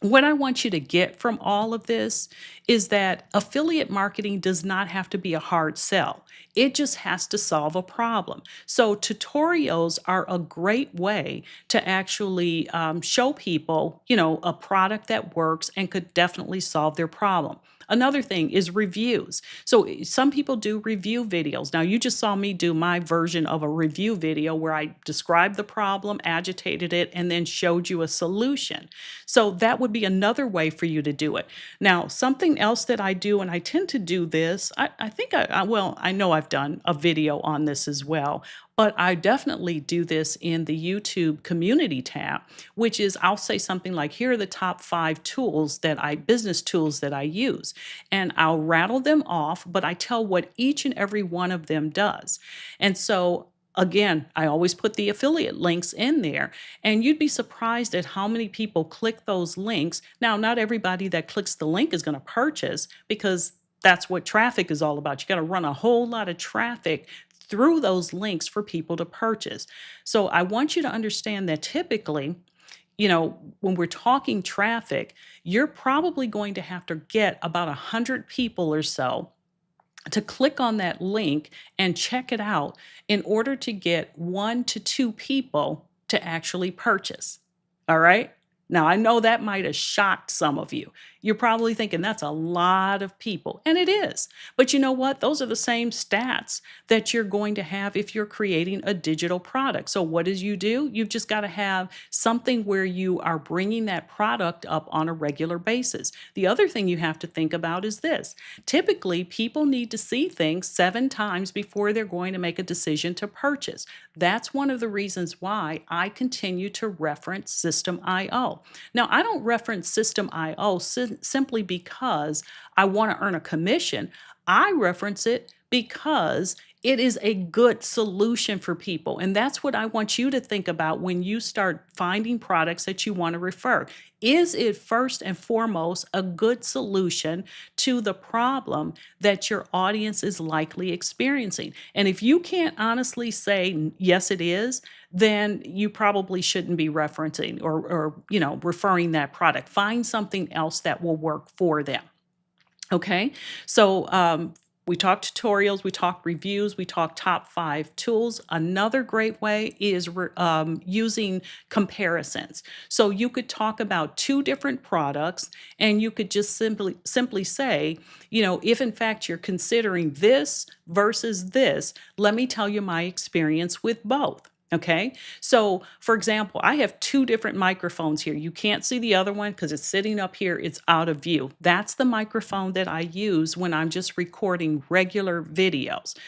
What I want you to get from all of this is that affiliate marketing does not have to be a hard sell. It just has to solve a problem. So tutorials are a great way to actually show people, a product that works and could definitely solve their problem. Another thing is reviews. So some people do review videos. Now, you just saw me do my version of a review video where I described the problem, agitated it, and then showed you a solution. So that would be another way for you to do it. Now, something else that I do, and I tend to do this, I think I know I've done a video on this as well, but I definitely do this in the YouTube community tab, which is I'll say something like, here are the top 5 business tools that I use. And I'll rattle them off, but I tell what each and every one of them does. And so again, I always put the affiliate links in there, and you'd be surprised at how many people click those links. Now, not everybody that clicks the link is going to purchase because that's what traffic is all about. You got to run a whole lot of traffic through those links for people to purchase. So I want you to understand that typically, when we're talking traffic, you're probably going to have to get about 100 people or so to click on that link and check it out in order to get 1 to 2 people to actually purchase. All right. Now, I know that might have shocked some of you. You're probably thinking that's a lot of people, and it is. But you know what? Those are the same stats that you're going to have if you're creating a digital product. So what do? You've just got to have something where you are bringing that product up on a regular basis. The other thing you have to think about is this. Typically, people need to see things 7 times before they're going to make a decision to purchase. That's one of the reasons why I continue to reference System.io. Now, I don't reference System.io simply because I want to earn a commission. I reference it because It is a good solution for people. And that's what I want you to think about when you start finding products that you want to refer. Is it first and foremost a good solution to the problem that your audience is likely experiencing? And if you can't honestly say, yes, it is, then you probably shouldn't be referencing or referring that product. Find something else that will work for them. Okay, so we talked tutorials, we talked reviews, we talked top 5 tools. Another great way is using comparisons. So you could talk about 2 different products, and you could just simply say, if in fact you're considering this versus this, let me tell you my experience with both. Okay. So, for example, I have 2 different microphones here. You can't see the other one because it's sitting up here, it's out of view. That's the microphone that I use when I'm just recording regular videos.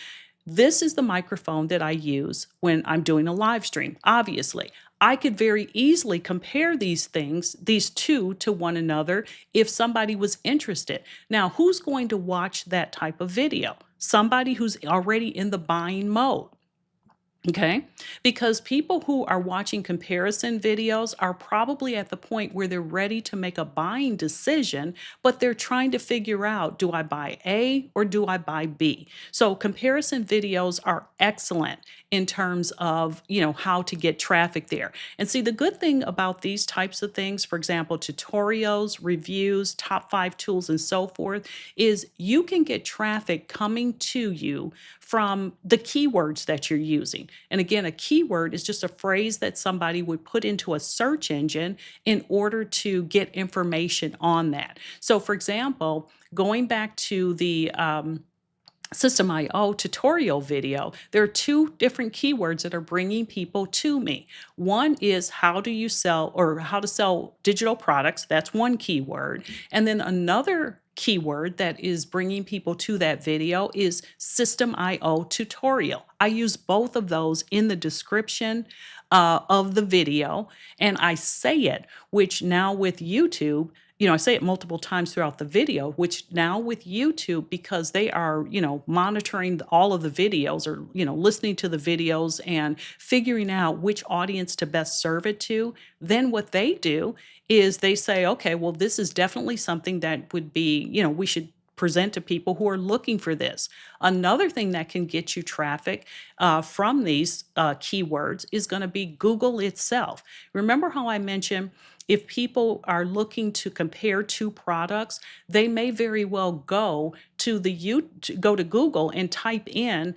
This is the microphone that I use when I'm doing a live stream, obviously. I could very easily compare these two to one another if somebody was interested. Now, who's going to watch that type of video? Somebody who's already in the buying mode. Okay. Because people who are watching comparison videos are probably at the point where they're ready to make a buying decision, but they're trying to figure out, do I buy A or do I buy B? So comparison videos are excellent in terms of, how to get traffic there. And see, the good thing about these types of things, for example, tutorials, reviews, top 5 tools, and so forth, is you can get traffic coming to you from the keywords that you're using. And again, a keyword is just a phrase that somebody would put into a search engine in order to get information on that. So, for example, going back to the System IO tutorial video, there are 2 different keywords that are bringing people to me. One is how do you sell or how to sell digital products. That's one keyword. And then another keyword that is bringing people to that video is System IO tutorial. I use both of those in the description of the video, and I say it, which now with YouTube, I say it multiple times throughout the video, which now with YouTube, because they are, monitoring all of the videos or, listening to the videos and figuring out which audience to best serve it to, then what they do is they say, okay, well, this is definitely something that would be, we should present to people who are looking for this. Another thing that can get you traffic from these keywords is going to be Google itself. Remember how I mentioned if people are looking to compare 2 products, they may very well go to go to Google and type in,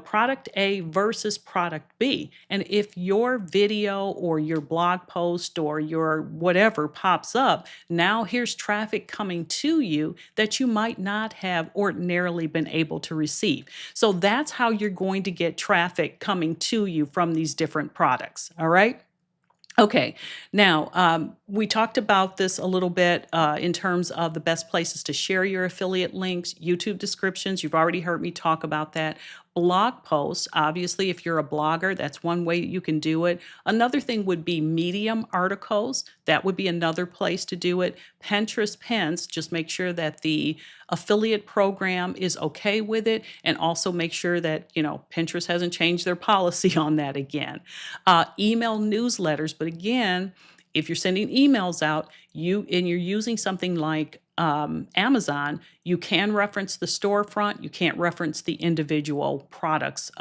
product A versus product B. And if your video or your blog post or your whatever pops up, now here's traffic coming to you that you might not have ordinarily been able to receive. So that's how you're going to get traffic coming to you from these different products. All right. Okay, now we talked about this a little bit in terms of the best places to share your affiliate links, YouTube descriptions. You've already heard me talk about that. Blog posts, obviously, if you're a blogger, that's one way you can do it. Another thing would be Medium articles. That would be another place to do it. Pinterest pins, just make sure that the affiliate program is okay with it, and also make sure that, Pinterest hasn't changed their policy on that again. Email newsletters, but again, if you're sending emails out, you're using something like Amazon, you can reference the storefront. You can't reference the individual products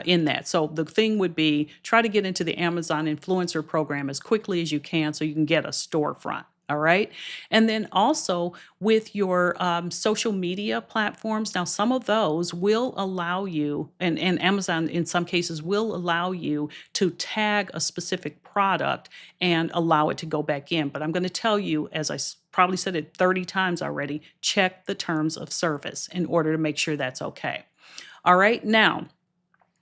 in that. So the thing would be try to get into the Amazon influencer program as quickly as you can so you can get a storefront. All right. And then also with your social media platforms, now some of those will allow you, and Amazon in some cases will allow you to tag a specific product and allow it to go back in. But I'm going to tell you, as I probably said it 30 times already, check the terms of service in order to make sure that's okay. All right. Now,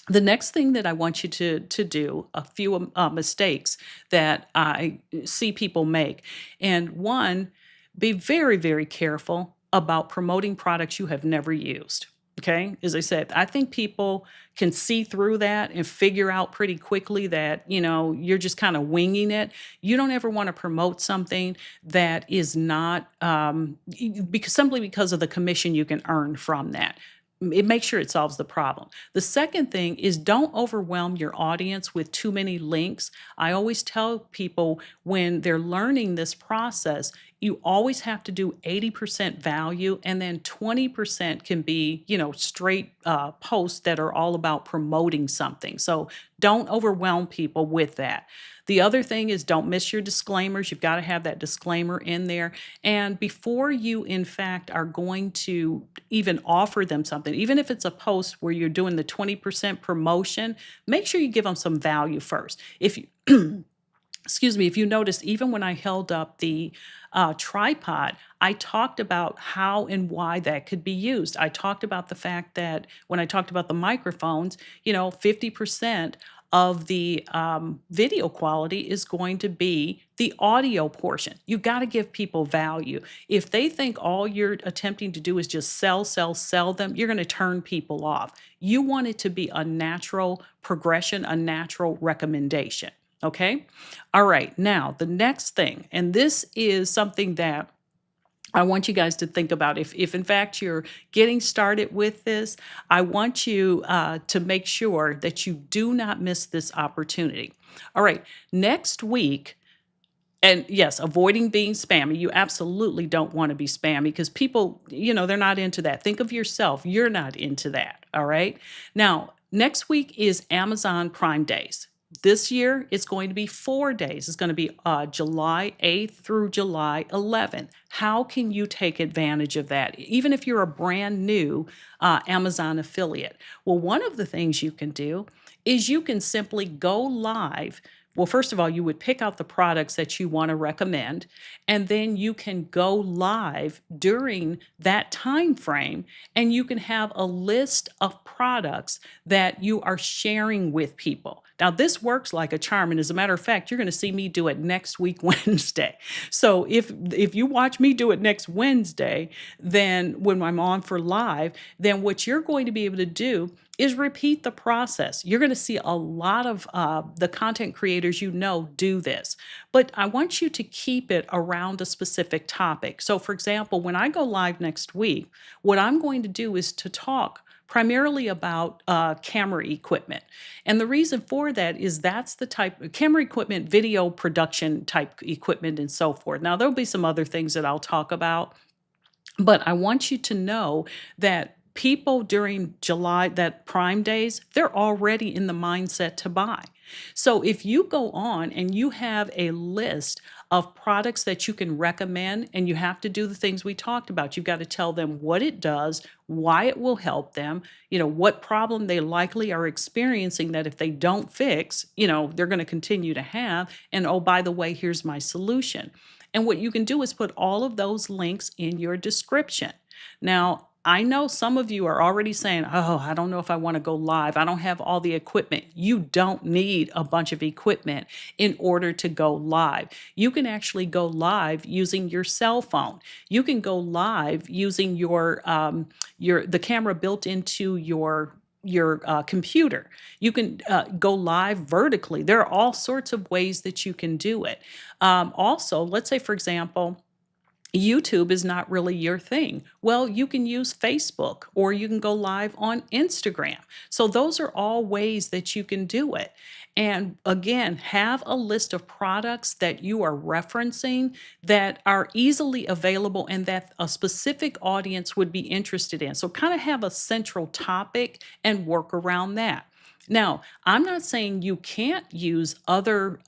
the next thing that I want you to do, a few mistakes that I see people make. And one, be very, very careful about promoting products you have never used. Okay. As I said, I think people can see through that and figure out pretty quickly that, you're just kind of winging it. You don't ever want to promote something that is not, simply because of the commission you can earn from that. make sure it solves the problem. The second thing is don't overwhelm your audience with too many links. I always tell people when they're learning this process, you always have to do 80% value, and then 20% can be, straight posts that are all about promoting something. So don't overwhelm people with that. The other thing is don't miss your disclaimers. You've got to have that disclaimer in there. And before you, in fact, are going to even offer them something, even if it's a post where you're doing the 20% promotion, make sure you give them some value first. If you, excuse me, if you noticed, even when I held up the tripod, I talked about how and why that could be used. I talked about the fact that when I talked about the microphones, 50% of the video quality is going to be the audio portion. You got to give people value. If they think all you're attempting to do is just sell, sell, sell them, you're going to turn people off. You want it to be a natural progression, a natural recommendation. Okay. All right. Now, the next thing, and this is something that I want you guys to think about. If in fact you're getting started with this, I want you to make sure that you do not miss this opportunity. All right. Next week, and yes, avoiding being spammy. You absolutely don't want to be spammy because people, they're not into that. Think of yourself. You're not into that. All right. Now, next week is Amazon Prime Days. This year, it's going to be 4 days. It's going to be July 8th through July 11th. How can you take advantage of that, even if you're a brand new Amazon affiliate? Well, one of the things you can do is you can simply go live. Well, first of all, you would pick out the products that you want to recommend, and then you can go live during that time frame, and you can have a list of products that you are sharing with people. Now, this works like a charm, and as a matter of fact, you're going to see me do it next week, Wednesday. So if you watch me do it next Wednesday, then when I'm on for live, then what you're going to be able to do is repeat the process. You're going to see a lot of the content creators do this, but I want you to keep it around a specific topic. So, for example, when I go live next week, what I'm going to do is to talk primarily about camera equipment. And the reason for that is that's the type of camera equipment, video production type equipment, and so forth. Now, there'll be some other things that I'll talk about, but I want you to know that people during July, that Prime Days, they're already in the mindset to buy. So if you go on and you have a list of products that you can recommend, and you have to do the things we talked about, you've got to tell them what it does, why it will help them, what problem they likely are experiencing that if they don't fix, they're going to continue to have. And oh, by the way, here's my solution. And what you can do is put all of those links in your description. Now, I know some of you are already saying, oh, I don't know if I want to go live. I don't have all the equipment. You don't need a bunch of equipment in order to go live. You can actually go live using your cell phone. You can go live using the camera built into your computer. You can go live vertically. There are all sorts of ways that you can do it. Also, let's say, for example, YouTube is not really your thing. Well, you can use Facebook or you can go live on Instagram. So those are all ways that you can do it. And again, have a list of products that you are referencing that are easily available and that a specific audience would be interested in. So kind of have a central topic and work around that. Now, I'm not saying you can't use other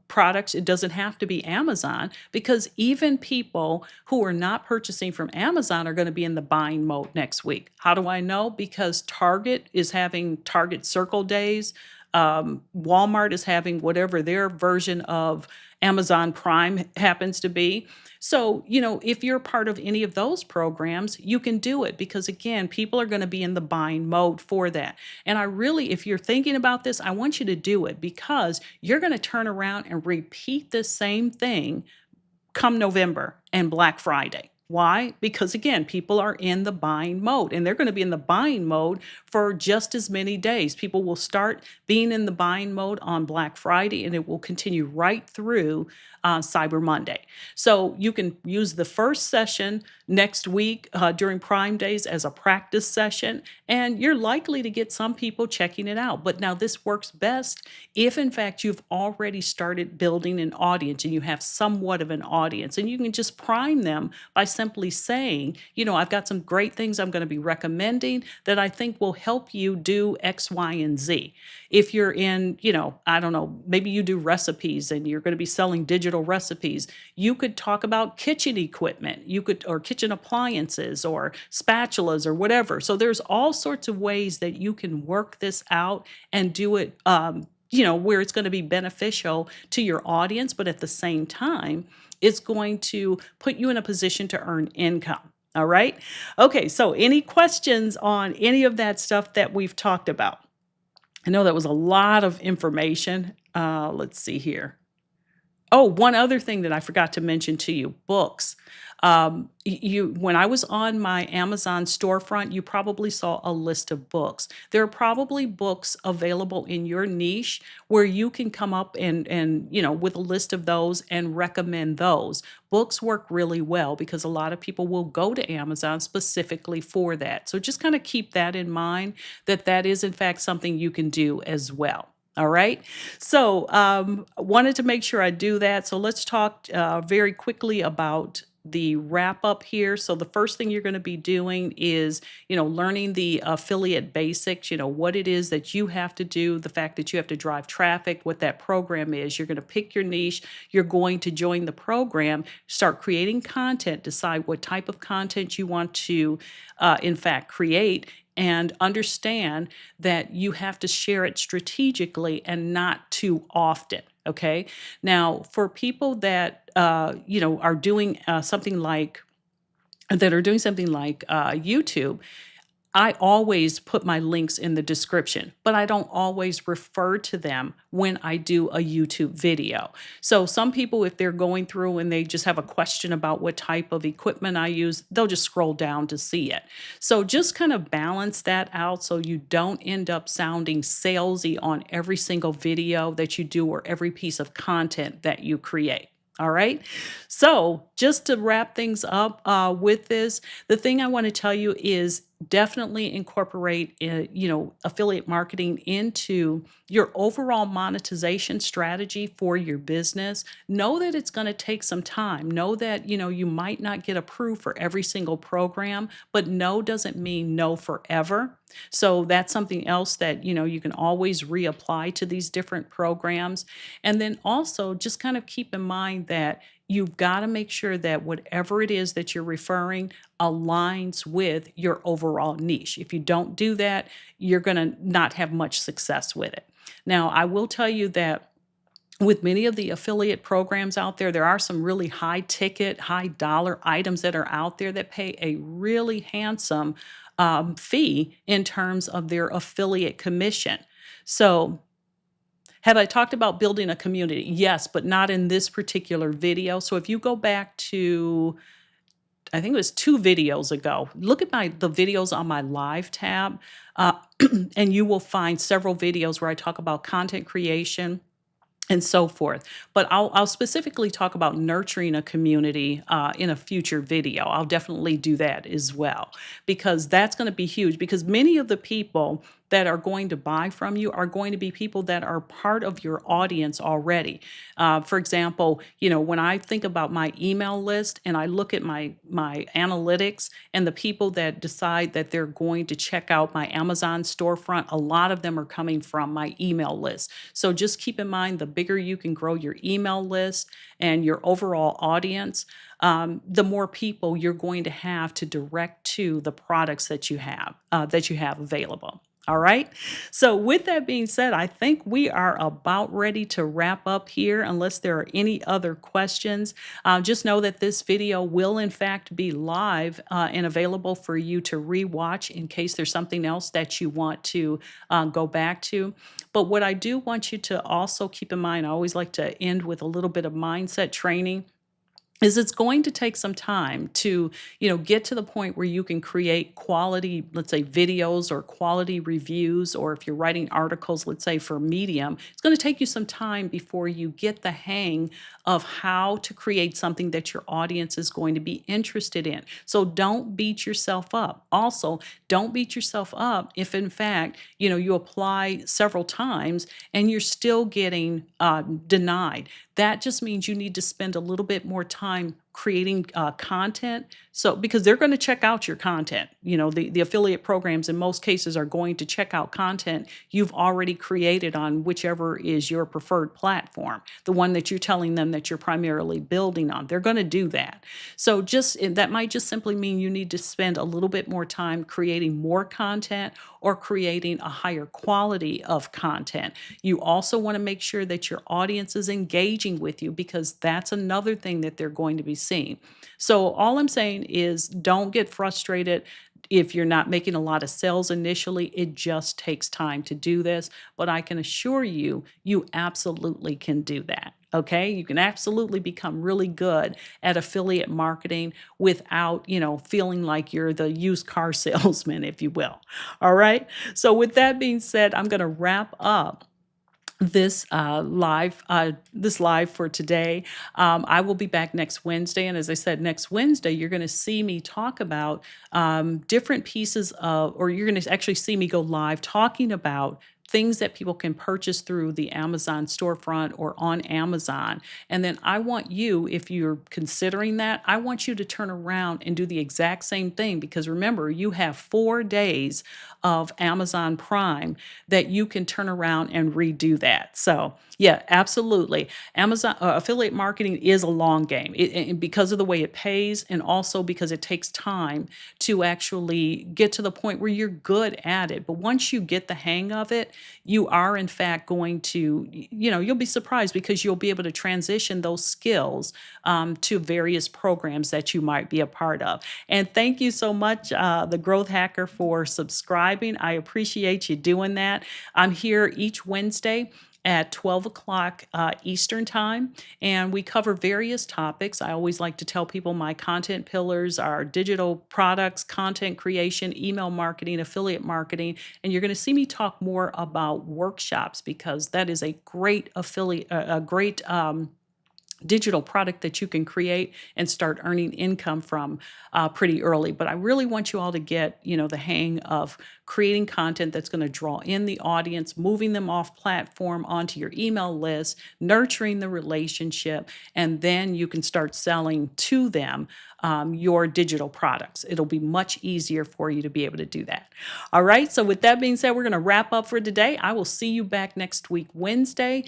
products. It doesn't have to be Amazon, because even people who are not purchasing from Amazon are going to be in the buying mode next week. How do I know? Because Target is having Target Circle Days. Walmart is having whatever their version of Amazon Prime happens to be. So, if you're part of any of those programs, you can do it because, again, people are going to be in the buying mode for that. And if you're thinking about this, I want you to do it because you're going to turn around and repeat the same thing come November and Black Friday. Why? Because again, people are in the buying mode and they're going to be in the buying mode for just as many days. People will start being in the buying mode on Black Friday and it will continue right through Cyber Monday. So you can use the first session next week during Prime Days as a practice session, and you're likely to get some people checking it out. But now this works best if, in fact, you've already started building an audience and you have somewhat of an audience, and you can just prime them by simply saying, I've got some great things I'm going to be recommending that I think will help you do X, Y, and Z. If you're in, I don't know, maybe you do recipes and you're going to be selling digital recipes, you could talk about kitchen equipment, or kitchen appliances or spatulas or whatever. So there's all sorts of ways that you can work this out and do it where it's going to be beneficial to your audience, but at the same time, it's going to put you in a position to earn income. All right. Okay. So, any questions on any of that stuff that we've talked about? I know that was a lot of information. Let's see here. Oh, one other thing that I forgot to mention to you, books. When I was on my Amazon storefront, you probably saw a list of books. There are probably books available in your niche where you can come up and with a list of those and recommend those. Books work really well because a lot of people will go to Amazon specifically for that. So just kind of keep that in mind, that is in fact something you can do as well. All right. So, wanted to make sure I do that. So let's talk very quickly about the wrap up here. So the first thing you're going to be doing is, learning the affiliate basics, what it is that you have to do, the fact that you have to drive traffic, what that program is. You're going to pick your niche. You're going to join the program, start creating content, decide what type of content you want to, in fact, create, and understand that you have to share it strategically and not too often. Okay. Now, for people that are doing something like YouTube, I always put my links in the description, but I don't always refer to them when I do a YouTube video. So some people, if they're going through and they just have a question about what type of equipment I use, they'll just scroll down to see it. So just kind of balance that out so you don't end up sounding salesy on every single video that you do or every piece of content that you create. All right. So just to wrap things up with this, the thing I want to tell you is definitely incorporate, affiliate marketing into your overall monetization strategy for your business. Know that it's going to take some time. Know that, you might not get approved for every single program, but no doesn't mean no forever. So that's something else that, you can always reapply to these different programs. And then also just kind of keep in mind that you've got to make sure that whatever it is that you're referring aligns with your overall niche. If you don't do that, you're going to not have much success with it. Now, I will tell you that with many of the affiliate programs out there, there are some really high ticket, high dollar items that are out there that pay a really handsome fee in terms of their affiliate commission. So, have I talked about building a community? Yes, but not in this particular video. So if you go back to, I think it was 2 videos ago, look at the videos on my live tab, and you will find several videos where I talk about content creation and so forth. But I'll specifically talk about nurturing a community in a future video. I'll definitely do that as well, because that's going to be huge, because many of the people that are going to buy from you are going to be people that are part of your audience already. For example, when I think about my email list and I look at my analytics and the people that decide that they're going to check out my Amazon storefront, a lot of them are coming from my email list. So just keep in mind, the bigger you can grow your email list and your overall audience, the more people you're going to have to direct to the products that you have available. All right. So with that being said, I think we are about ready to wrap up here unless there are any other questions. Just know that this video will in fact be live and available for you to rewatch in case there's something else that you want to go back to. But what I do want you to also keep in mind, I always like to end with a little bit of mindset training, is it's going to take some time to, get to the point where you can create quality, let's say, videos or quality reviews, or if you're writing articles, let's say for Medium, it's going to take you some time before you get the hang of how to create something that your audience is going to be interested in. So don't beat yourself up. Also, don't beat yourself up if in fact, you apply several times and you're still getting denied. That just means you need to spend a little bit more time creating content. So, because they're going to check out your content, the affiliate programs in most cases are going to check out content you've already created on whichever is your preferred platform, the one that you're telling them that you're primarily building on. They're going to do that. So, that might just simply mean you need to spend a little bit more time creating more content or creating a higher quality of content. You also want to make sure that your audience is engaging with you because that's another thing that they're going to be seeing. So, all I'm saying is don't get frustrated if you're not making a lot of sales initially. It just takes time to do this, but I can assure you, you absolutely can do that. Okay, you can absolutely become really good at affiliate marketing without, feeling like you're the used car salesman, if you will. All right. So, with that being said, I'm going to wrap up this live for today. I will be back next Wednesday, and as I said, next Wednesday you're going to see me talk about different pieces of, or you're going to actually see me go live talking about things that people can purchase through the Amazon storefront or on Amazon. And then I want you, if you're considering that, I want you to turn around and do the exact same thing because remember, you have 4 days of Amazon Prime that you can turn around and redo that. So, yeah, absolutely. Amazon affiliate marketing is a long game and because of the way it pays, and also because it takes time to actually get to the point where you're good at it. But once you get the hang of it, you are in fact going to, you'll be surprised because you'll be able to transition those skills to various programs that you might be a part of. And thank you so much, the Growth Hacker, for subscribing. I appreciate you doing that. I'm here each Wednesday at 12 o'clock Eastern Time, and we cover various topics. I always like to tell people my content pillars are digital products, content creation, email marketing, affiliate marketing, and you're going to see me talk more about workshops because that is a great affiliate, a great digital product that you can create and start earning income from pretty early. But I really want you all to get, the hang of creating content that's going to draw in the audience, moving them off platform onto your email list, nurturing the relationship, and then you can start selling to them your digital products. It'll be much easier for you to be able to do that. All right. So with that being said, we're going to wrap up for today. I will see you back next week, Wednesday.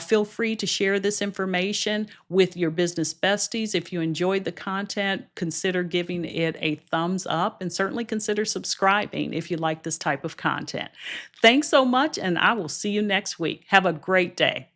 Feel free to share this information with your business besties. If you enjoyed the content, consider giving it a thumbs up and certainly consider subscribing if you like this type of content. Thanks so much, and I will see you next week. Have a great day.